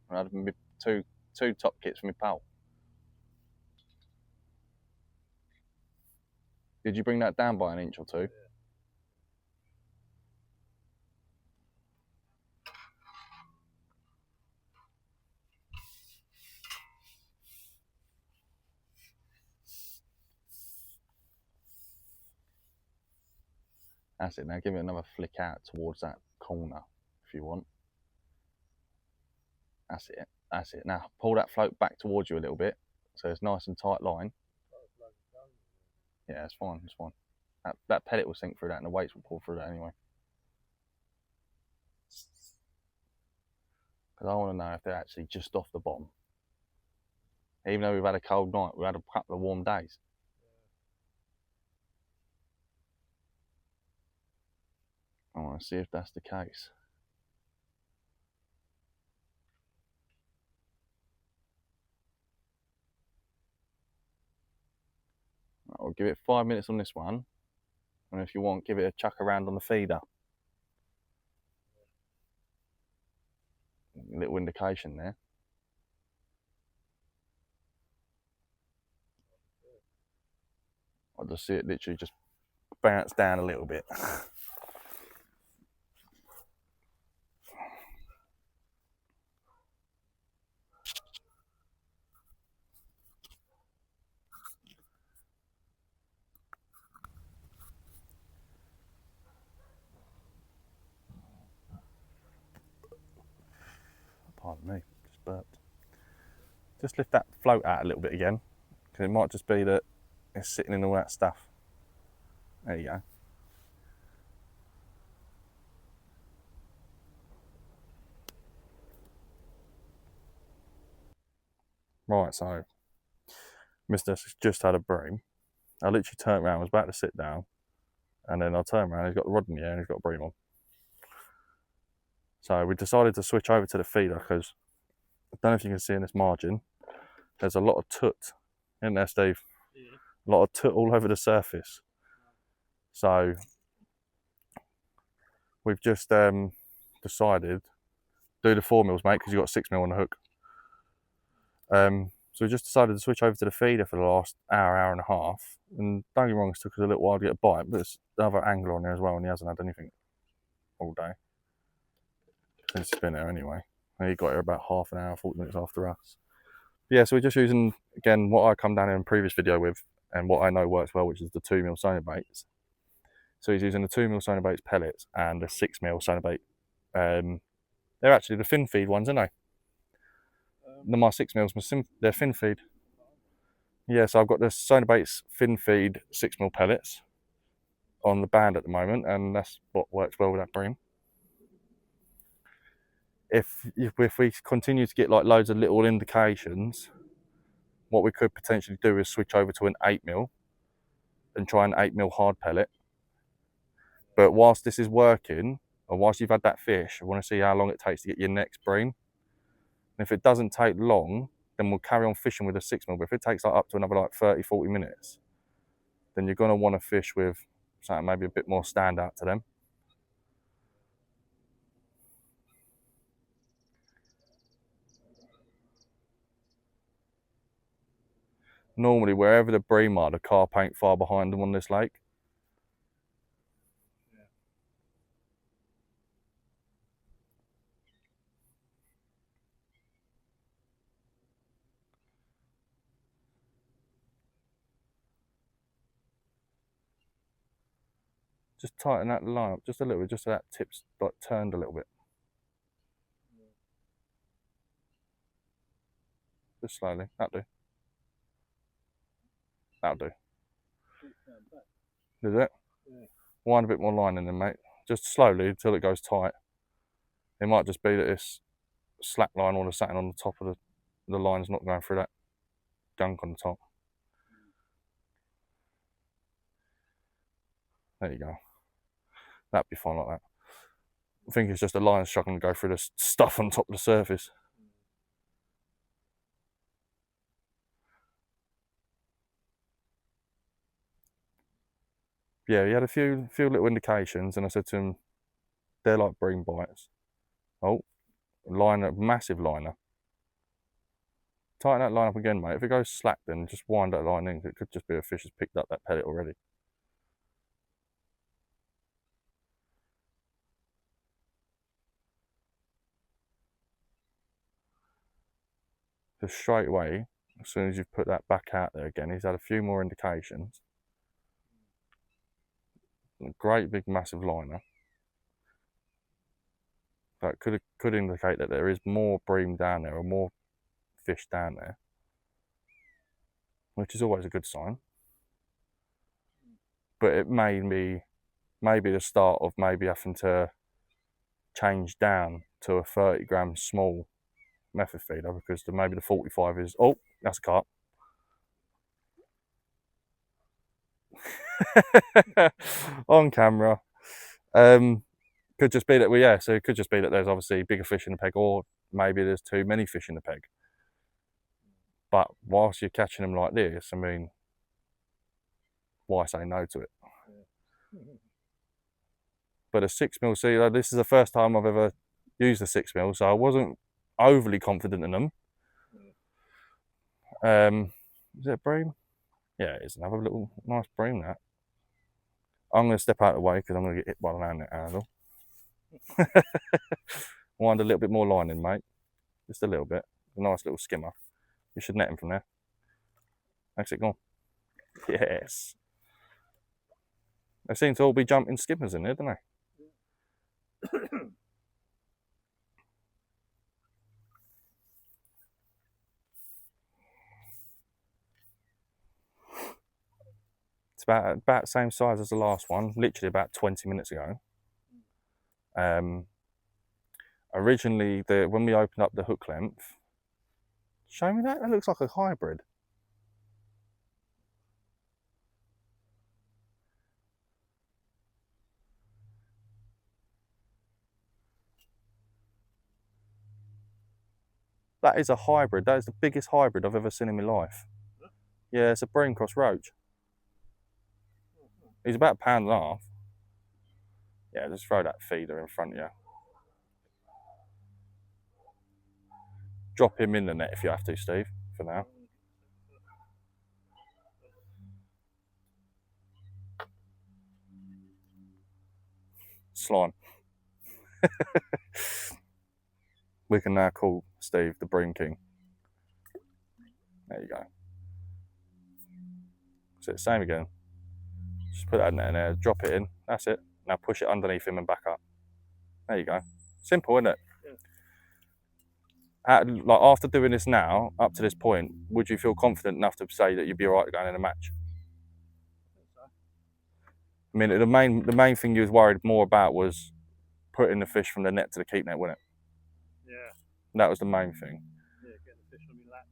and I'd have two top kits for my pole. Did you bring that down by an inch or two? That's it. Now give it another flick out towards that corner if you want. That's it. That's it. Now pull that float back towards you a little bit so it's nice and tight line. Yeah, it's fine. It's fine. That pellet will sink through that and the weights will pull through that anyway. Because I want to know if they're actually just off the bottom. Even though we've had a cold night, we've had a couple of warm days. Trying to see if that's the case. I'll give it 5 minutes on this one, and if you want, give it a chuck around on the feeder. A little indication there. I just see it literally just bounce down a little bit. Pardon me, just burped. Just lift that float out a little bit again, because it might just be that it's sitting in all that stuff. There you go. Right, so Mr. just had a bream. I literally turned around, was about to sit down, and then I turned around, he's got the rod in the air and he's got a bream on. So we decided to switch over to the feeder because I don't know if you can see in this margin, there's a lot of toot in there, Steve. Yeah. A lot of toot all over the surface. So we've just decided do the 4 mils, mate, because you've got 6 mil on the hook. So we just decided to switch over to the feeder for the last hour and a half. And don't get me wrong, it took us a little while to get a bite, but there's another angler on there as well, and he hasn't had anything all day since he's been there anyway. And he got here about half an hour, 40 minutes after us. Yeah, so we're just using, again, what I come down in a previous video with, and what I know works well, which is the 2 mil Sonobaits. So he's using the 2 mil Sonobaits pellets and the 6 mil Sonobait. They're actually the fin feed ones, aren't they? My 6 mils, they're fin feed. Yeah, so I've got the Sonobaits fin feed 6 mil pellets on the band at the moment, and that's what works well with that bream. If we continue to get like loads of little indications, what we could potentially do is switch over to an 8 mil and try an 8 mil hard pellet. But whilst this is working, or whilst you've had that fish, I want to see how long it takes to get your next bream. And if it doesn't take long, then we'll carry on fishing with a 6 mil. But if it takes like up to another like 30, 40 minutes, then you're going to want to fish with something maybe a bit more standout to them. Normally, wherever the bream are, the carp ain't far behind them on this lake. Just tighten that line up just a little bit, just so that tip's like turned a little bit. Just slowly, that'll do. That'll do. Does it? Yeah. Wind a bit more line in then, mate. Just slowly until it goes tight. It might just be that this slack line or the satin on the top of the line's not going through that gunk on the top. There you go. That'd be fine like that. I think it's just the line's struggling to go through the stuff on top of the surface. Yeah, he had a few little indications, and I said to him, they're like bream bites. Oh, liner, massive liner. Tighten that line up again, mate. If it goes slack, then just wind that line in. It could just be a fish has picked up that pellet already. Just straight away, as soon as you've put that back out there again, he's had a few more indications. A great big massive liner. That could indicate that there is more bream down there or more fish down there, which is always a good sign. But it may be maybe the start of maybe having to change down to a 30 gram small method feeder, because maybe the 45 is, oh, that's a carp. On camera. Could just be that so it could just be that there's obviously bigger fish in the peg, or maybe there's too many fish in the peg. But whilst you're catching them like this, I mean, why say no to it? Yeah. But a 6mm, see, this is the first time I've ever used a 6mm, so I wasn't overly confident in them. Is it a bream? Yeah, it's another little nice bream, that. I'm going to step out of the way because I'm going to get hit by the land net handle. Wind a little bit more line in, mate. Just a little bit. A nice little skimmer. You should net him from there. That's it, gone. Yes. They seem to all be jumping skimmers in there, don't they? It's about the same size as the last one, literally about 20 minutes ago. Originally, when we opened up the hook length, show me that. That looks like a hybrid. That is a hybrid. That is the biggest hybrid I've ever seen in my life. Yeah, it's a bream cross roach. He's about £1.5. Yeah, just throw that feeder in front of you. Drop him in the net if you have to, Steve, for now. Slime. We can now call Steve the Bream King. There you go. So it's the same again. Just put that in there, drop it in. That's it. Now push it underneath him and back up. There you go. Simple, isn't it? Yeah. Like after doing this now, up to this point, would you feel confident enough to say that you'd be alright going in a match? I mean, the main thing you was worried more about was putting the fish from the net to the keep net, wasn't it? Yeah. That was the main thing. Yeah, getting the fish on your lap.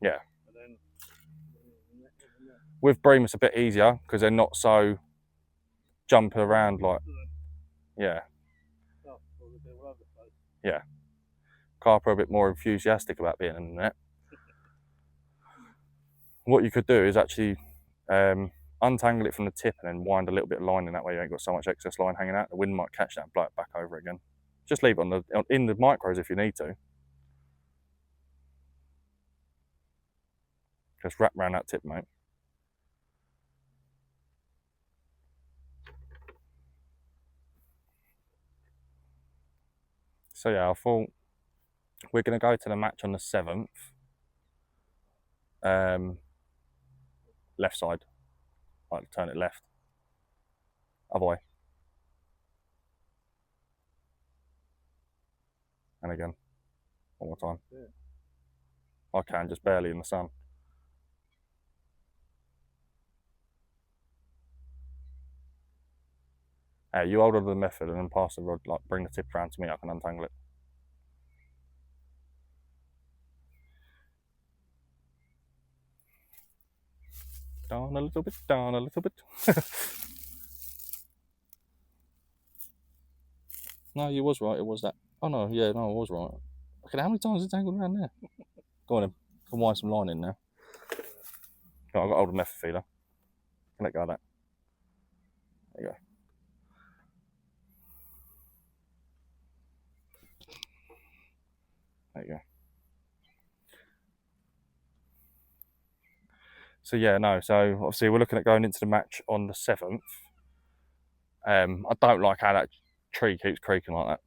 Yeah. And then with bream, it's a bit easier because they're not so jumping around like. Yeah. Oh, all over the place. Yeah. Carp are a bit more enthusiastic about being in the net. What you could do is actually untangle it from the tip and then wind a little bit of line in. That way you ain't got so much excess line hanging out. The wind might catch that and blow it back over again. Just leave it in the micros if you need to. Just wrap around that tip, mate. So yeah, I thought we're going to go to the match on the 7th. Left side. Like turn it left. Other way. And again. One more time. Yeah. I can, just barely in the sun. Hey, you hold on to the method and then pass the rod, like bring the tip around to me, I can untangle it. Down a little bit, down a little bit. No, you was right, it was that. Oh no, yeah, no, I was right. Look at how many times it's tangled around there. Go on then, can wind some line in now. Oh, I've got hold of the method feeder. Let go of that. There you go. There you go. So yeah, no, so obviously we're looking at going into the match on the 7th. I don't like how that tree keeps creaking like that.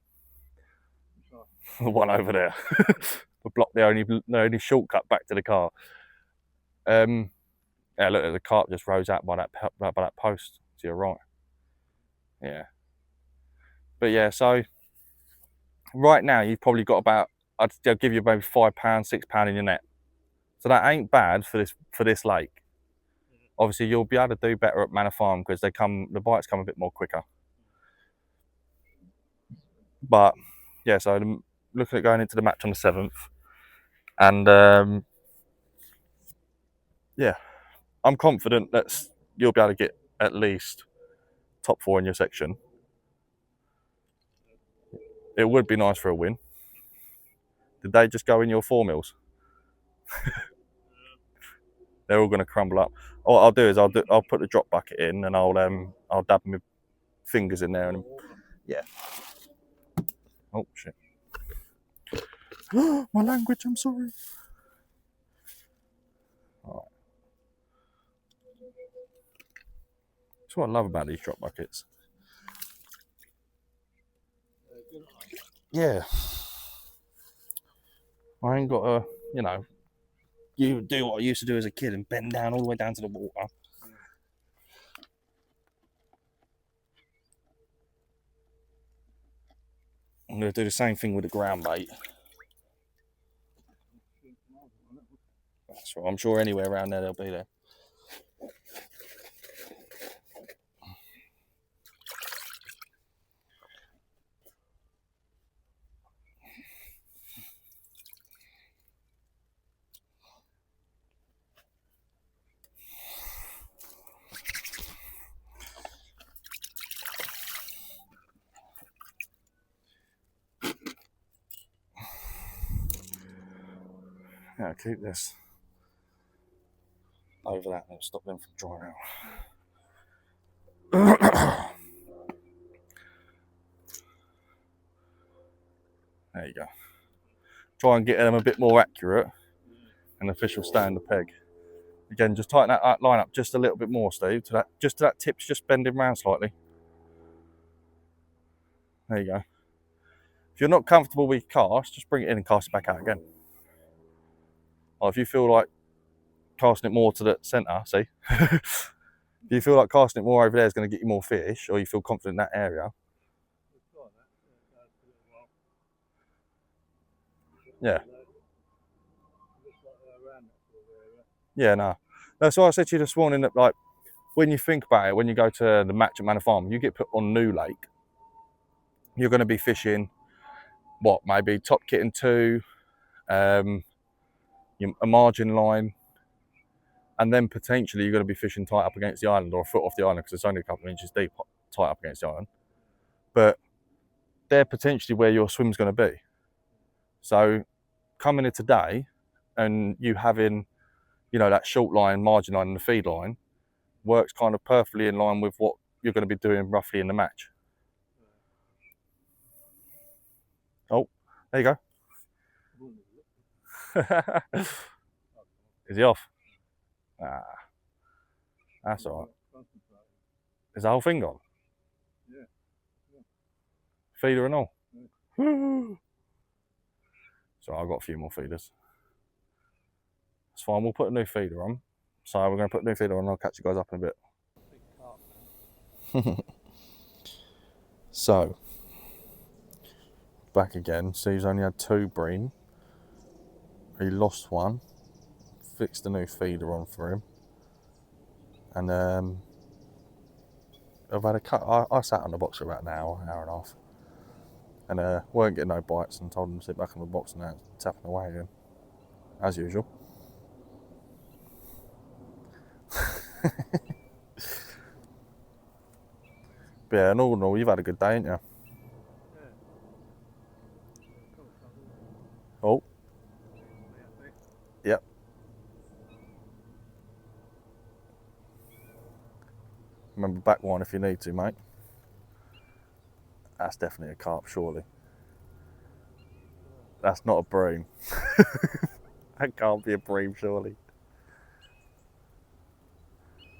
The one over there. We blocked the only shortcut back to the car. Yeah, look, the carp just rose out by that post to your right. Yeah. But yeah, so right now you've probably got about, I'll give you maybe £5, £6 in your net. So that ain't bad for this lake. Obviously you'll be able to do better at Manor Farm because the bites come a bit more quicker. But yeah, so I'm looking at going into the match on the 7th. And yeah, I'm confident that you'll be able to get at least top 4 in your section. It would be nice for a win. Did they just go in your 4 mils? They're all going to crumble up. What I'll do is I'll put the drop bucket in and I'll dab my fingers in there and yeah. Oh shit! My language. I'm sorry. All right. That's what I love about these drop buckets. Yeah. I ain't got a, you do what I used to do as a kid and bend down all the way down to the water. I'm going to do the same thing with the ground bait. That's what I'm sure anywhere around there they'll be there. Yeah, keep this over that and stop them from drying out. There you go. Try and get them a bit more accurate and the fish will stay in the peg. Again, just tighten that line up just a little bit more, Steve, to that tip's just bending round slightly. There you go. If you're not comfortable with your cast, just bring it in and cast it back out again. Or if you feel like casting it more to the centre, see? If you feel like casting it more over there is going to get you more fish, or you feel confident in that area. Yeah. Yeah, no. That's why I said to you this morning that, like, when you think about it, when you go to the match at Manor Farm, you get put on New Lake, you're going to be fishing, what, maybe top kitten 2, a margin line, and then potentially you're going to be fishing tight up against the island or a foot off the island because it's only a couple of inches deep tight up against the island. But they're potentially where your swim's going to be. So coming in today and you having, that short line, margin line and the feed line works kind of perfectly in line with what you're going to be doing roughly in the match. Oh, there you go. Is he off? Ah, that's all right. Is the whole thing gone? Yeah. Feeder and all? Yeah. So I've got a few more feeders. It's fine, we'll put a new feeder on. So we're going to put a new feeder on and I'll catch you guys up in a bit. So, back again. Steve's only had 2 bream. He lost one. Fixed a new feeder on for him. And I've had a cut. I sat on the box for about an hour and a half. And weren't getting no bites and told him to sit back on the box and now it's tapping away again. As usual. But yeah, and all in all, you've had a good day, ain't you? Yeah. Oh. Yep. Remember back one if you need to, mate. That's definitely a carp, surely. That's not a bream. That can't be a bream, surely.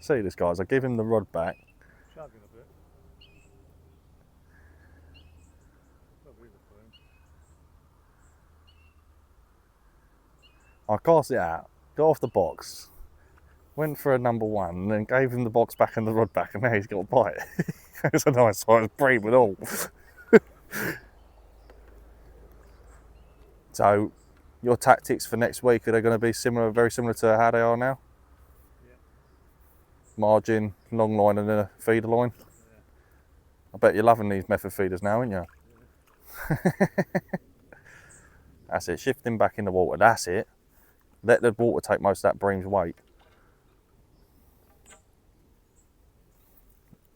See this, guys. I give him the rod back. Chugging a bit. I cast it out, got off the box, went for a number 1, and then gave him the box back and the rod back, and now he's got a bite. It's a nice size bream and all. So, your tactics for next week, are they going to be similar, very similar to how they are now? Yeah. Margin, long line, and then a feeder line? Yeah. I bet you're loving these method feeders now, aren't you? Yeah. That's it, shift him back in the water, that's it. Let the water take most of that bream's weight.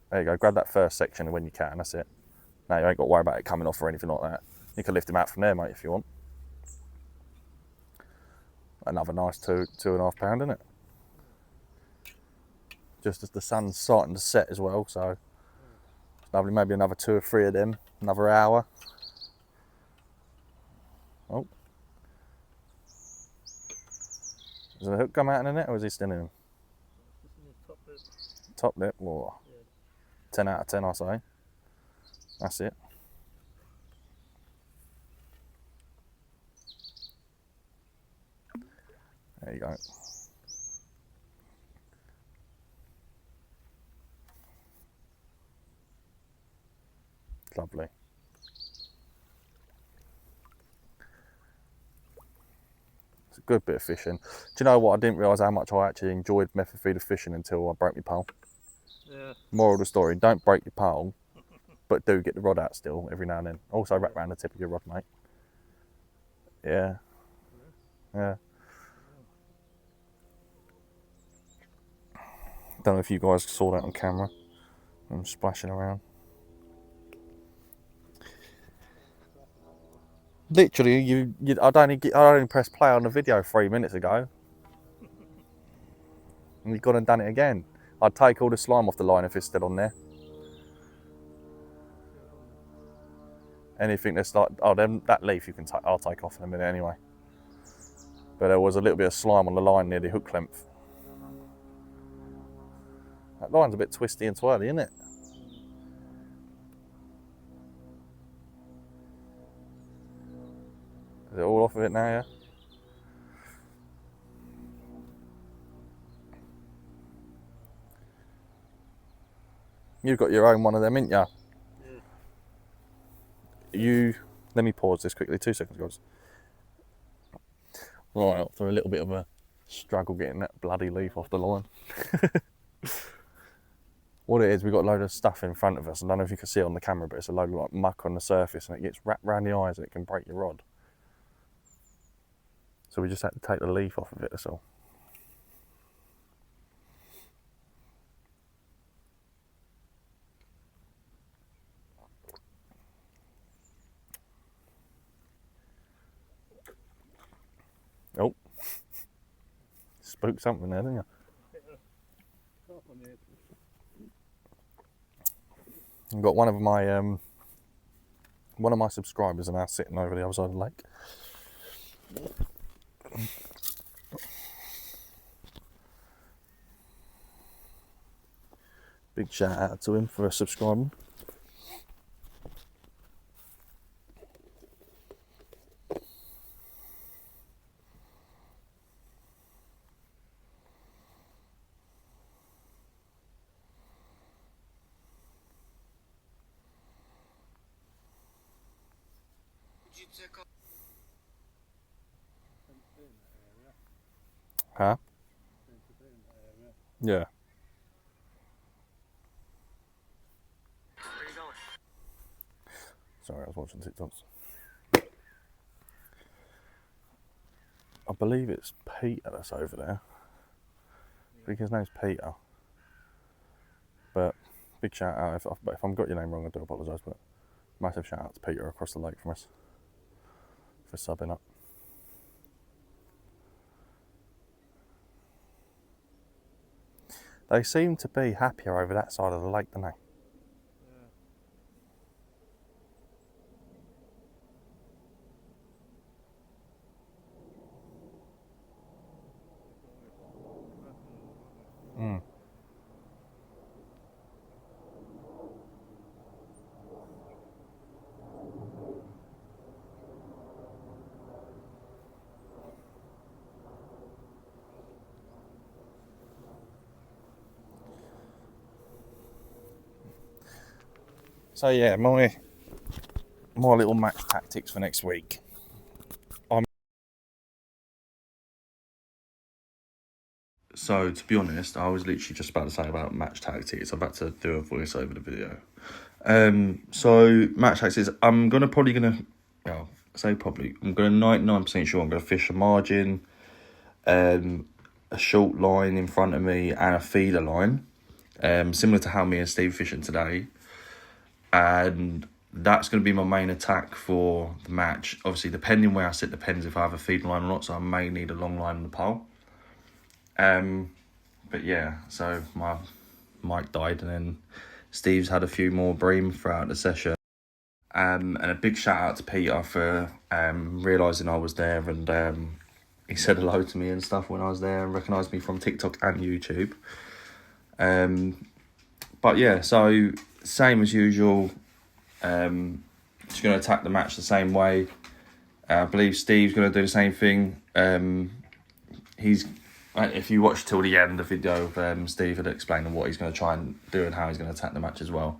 There you go, grab that first section when you can, that's it. Now you ain't got to worry about it coming off or anything like that. You can lift him out from there, mate, if you want. Another nice 2.5 pound, isn't it? Just as the sun's starting to set as well, so it's lovely. Maybe another 2 or 3 of them, another hour. Oh. Does the hook come out in the net, or is he still in? Top lip? Whoa. Yeah. 10 out of 10, I say. That's it. There you go. Lovely. It's a good bit of fishing. Do you know what? I didn't realise how much I actually enjoyed method feeder fishing until I broke my pole. Yeah. Moral of the story, don't break your pole, but do get the rod out still every now and then. Also wrap around the tip of your rod, mate. Yeah. Yeah. Don't know if you guys saw that on camera. I'm splashing around. Literally, I'd only pressed play on the video 3 minutes ago, and you've gone and done it again. I'd take all the slime off the line if it's still on there. Anything that's like, oh, then that leaf I'll take off in a minute anyway. But there was a little bit of slime on the line near the hook length. That line's a bit twisty and twirly, isn't it? Is it all off of it now, yeah? You've got your own one of them, ain't ya? Yeah. Let me pause this quickly, 2 seconds, guys. Right, after a little bit of a struggle getting that bloody leaf off the line. What it is, we've got a load of stuff in front of us. I don't know if you can see it on the camera, but it's a load of like muck on the surface, and it gets wrapped around the eyes and it can break your rod. So we just had to take the leaf off of it, that's all. Oh. Spooked something there, didn't you? I've got one of my subscribers are now sitting over the other side of the lake. Big shout out to him for subscribing. Huh? Yeah. Sorry, I was watching TikToks. I believe it's Peter that's over there. I think his name's Peter. But big shout out, if I've got your name wrong, I do apologise, but massive shout out to Peter across the lake from us for subbing up. They seem to be happier over that side of the lake, don't they? Mm. So yeah, my little match tactics for next week. So to be honest, I was literally just about to say about match tactics. I'm about to do a voice over the video. So match tactics, I'm probably gonna 99% sure I'm gonna fish a margin, a short line in front of me, and a feeder line, similar to how me and Steve fishing today. And that's going to be my main attack for the match. Obviously, depending where I sit depends if I have a feeding line or not, so I may need a long line on the pole. But yeah, so my mic died, and then Steve's had a few more bream throughout the session. And a big shout out to Peter for realising I was there, and he said hello to me and stuff when I was there and recognised me from TikTok and YouTube. But yeah, so same as usual. Just going to attack the match the same way. I believe Steve's going to do the same thing. If you watch till the end, the video of Steve had explained what he's going to try and do and how he's going to attack the match as well.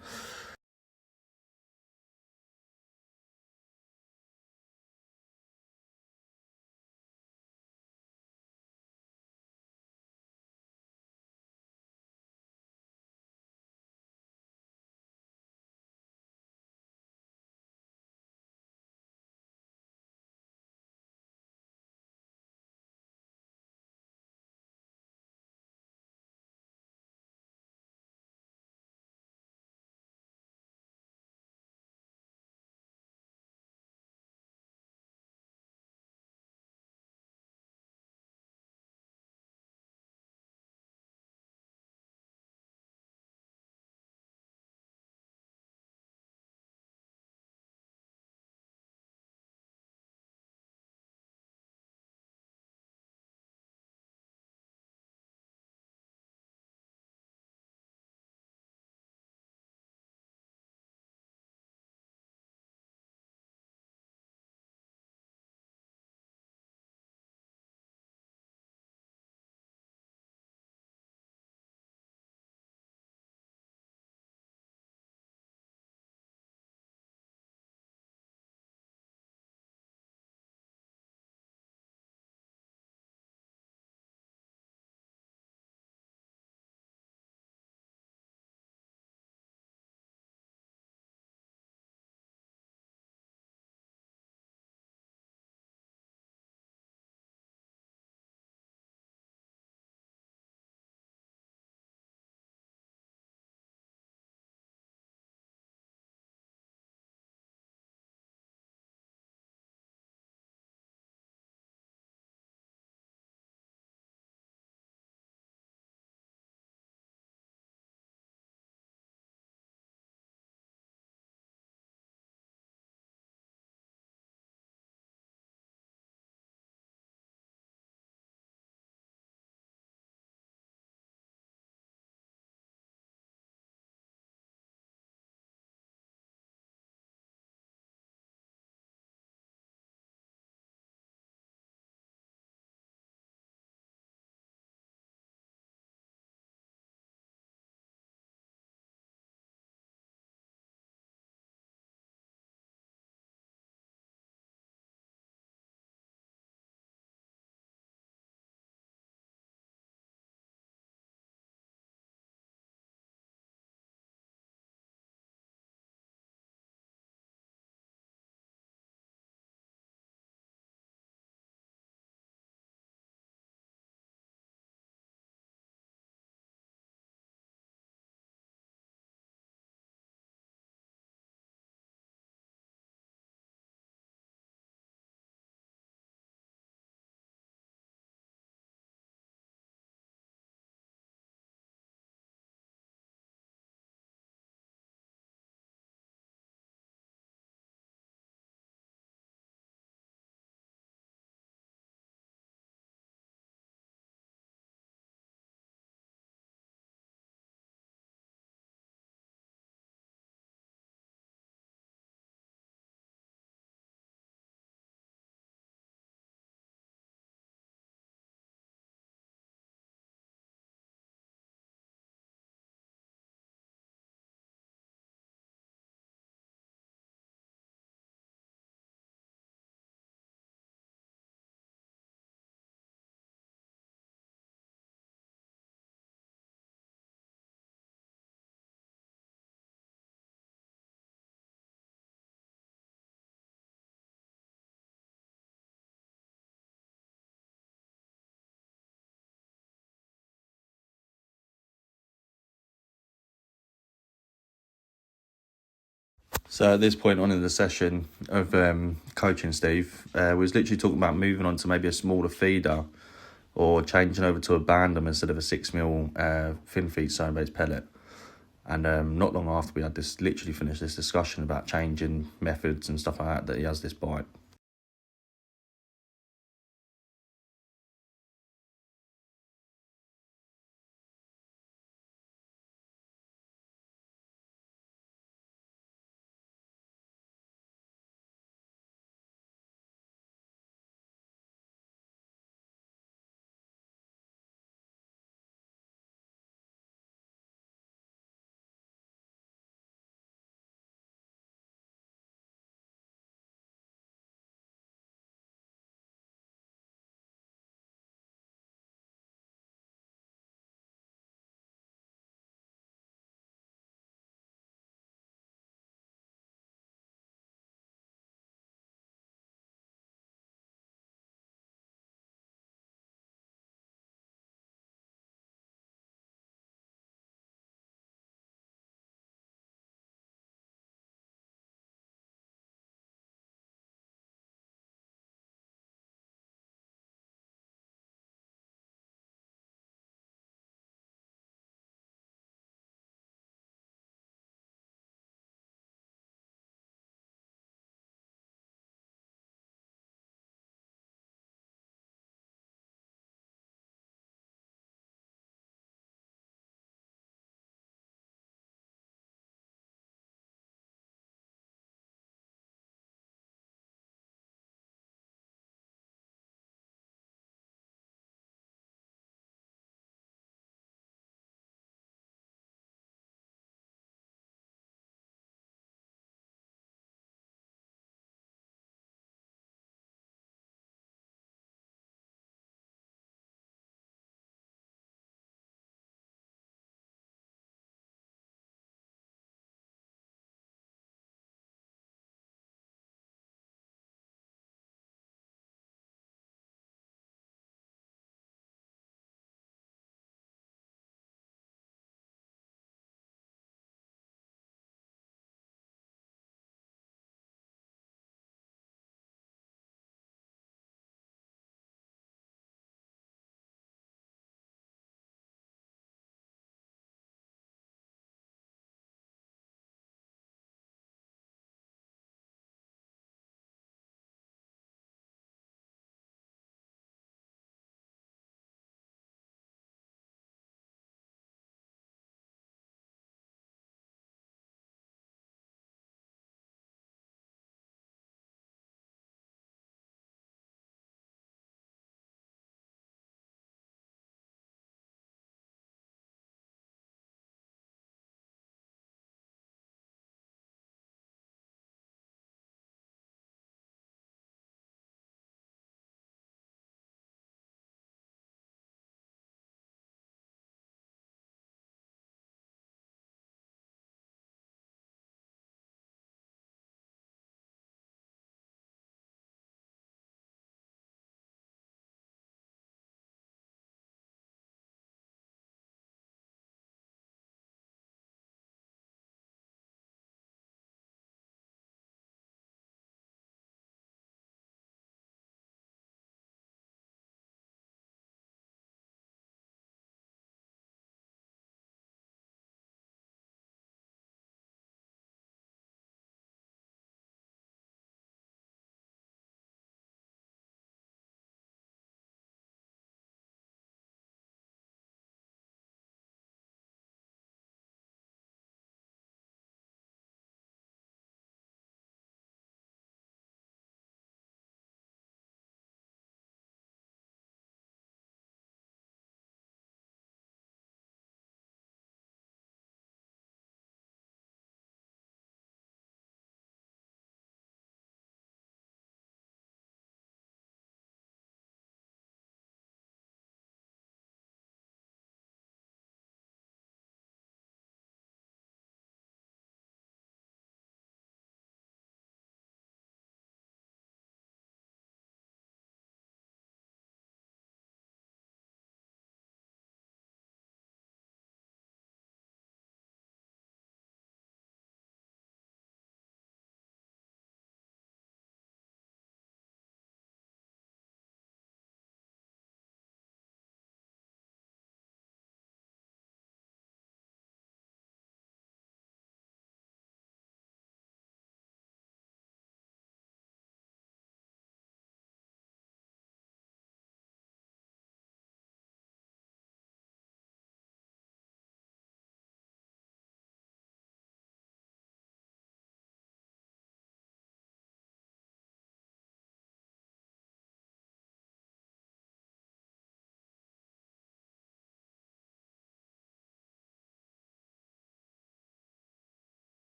So at this point on in the session of coaching Steve, we was literally talking about moving on to maybe a smaller feeder or changing over to a Bandem instead of a 6mm thin feed zone based pellet. And not long after we had this, literally finished this discussion about changing methods and stuff like that he has this bite.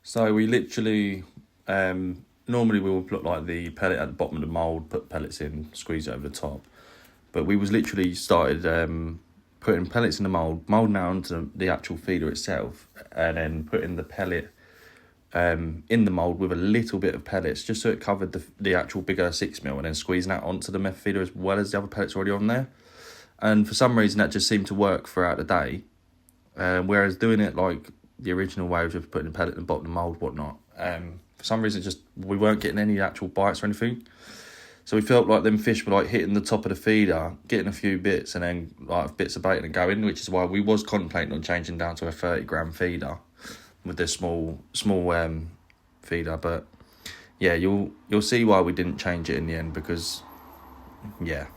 So we literally, normally we would put like the pellet at the bottom of the mould, put pellets in, squeeze it over the top. But we was literally started putting pellets in the mould, moulding out onto the actual feeder itself, and then putting the pellet in the mould with a little bit of pellets, just so it covered the actual bigger 6mm, and then squeezing that onto the meth feeder as well as the other pellets already on there. And for some reason that just seemed to work throughout the day. Whereas doing it like the original way of just putting a pellet in the bottom of the mould, whatnot, for some reason we weren't getting any actual bites or anything. So we felt like them fish were like hitting the top of the feeder, getting a few bits, and then like bits of bait and going, which is why we was contemplating on changing down to a 30-gram feeder with this small feeder. But yeah, you'll see why we didn't change it in the end, because yeah.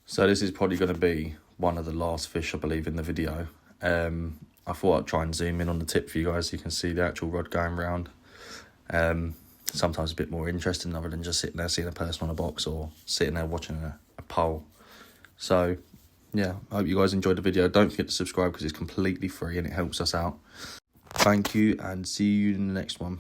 So this is probably going to be one of the last fish, I believe, in the video. I thought I'd try and zoom in on the tip for you guys so you can see the actual rod going round. Sometimes a bit more interesting other than just sitting there seeing a person on a box or sitting there watching a pole. So yeah, I hope you guys enjoyed the video. Don't forget to subscribe because it's completely free and it helps us out. Thank you and see you in the next one.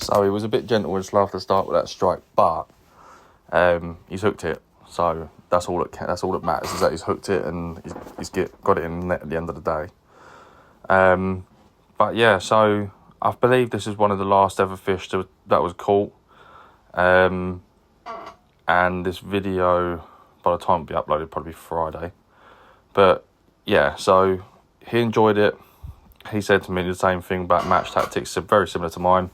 So he was a bit gentle and slow to start with that strike, but he's hooked it. So that's all that matters, is that he's hooked it and he's got it in the net at the end of the day. But yeah, so I believe this is one of the last ever fish that was caught. And this video, by the time it'll be uploaded, probably Friday. But yeah, so he enjoyed it. He said to me the same thing about match tactics, very similar to mine.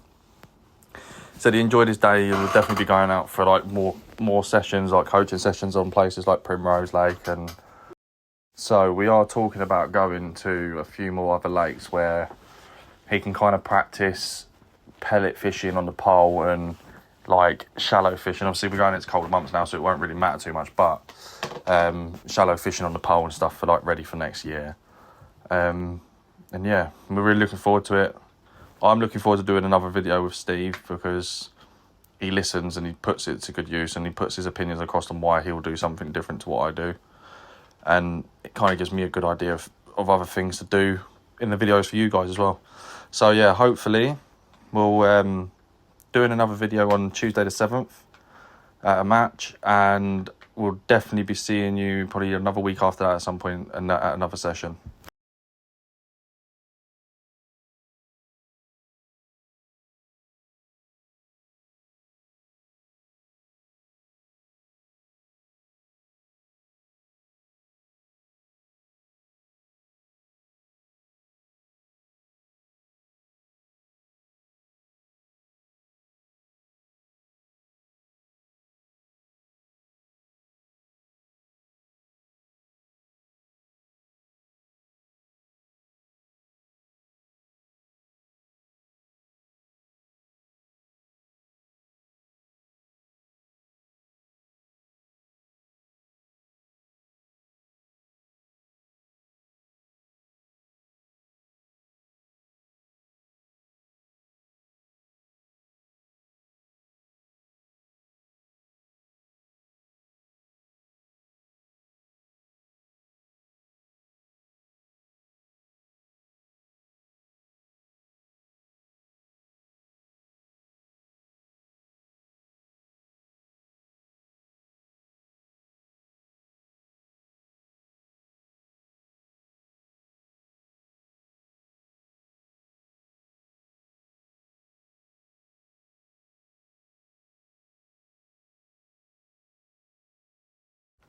Said he enjoyed his day. He will definitely be going out for like more sessions, like coaching sessions on places like Primrose Lake. And so we are talking about going to a few more other lakes where he can kind of practice pellet fishing on the pole and like shallow fishing. Obviously we're going into colder months now, so it won't really matter too much, but shallow fishing on the pole and stuff for like ready for next year. And yeah, we're really looking forward to it. I'm looking forward to doing another video with Steve because he listens and he puts it to good use and he puts his opinions across on why he'll do something different to what I do. And it kind of gives me a good idea of other things to do in the videos for you guys as well. So yeah, hopefully we'll doing another video on Tuesday the 7th at a match, and we'll definitely be seeing you probably another week after that at some point and at another session.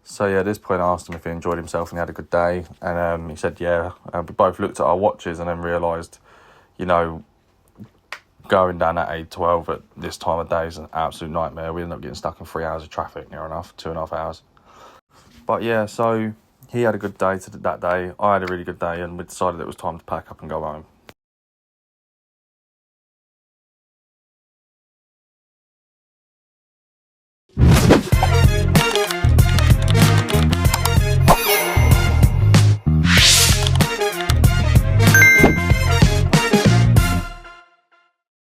So yeah, at this point I asked him if he enjoyed himself and he had a good day, and he said yeah. We both looked at our watches and then realised, you know, going down that A12 at this time of day is an absolute nightmare. We ended up getting stuck in 3 hours of traffic, near enough, 2.5 hours. But yeah, so he had a good day that day, I had a really good day, and we decided it was time to pack up and go home.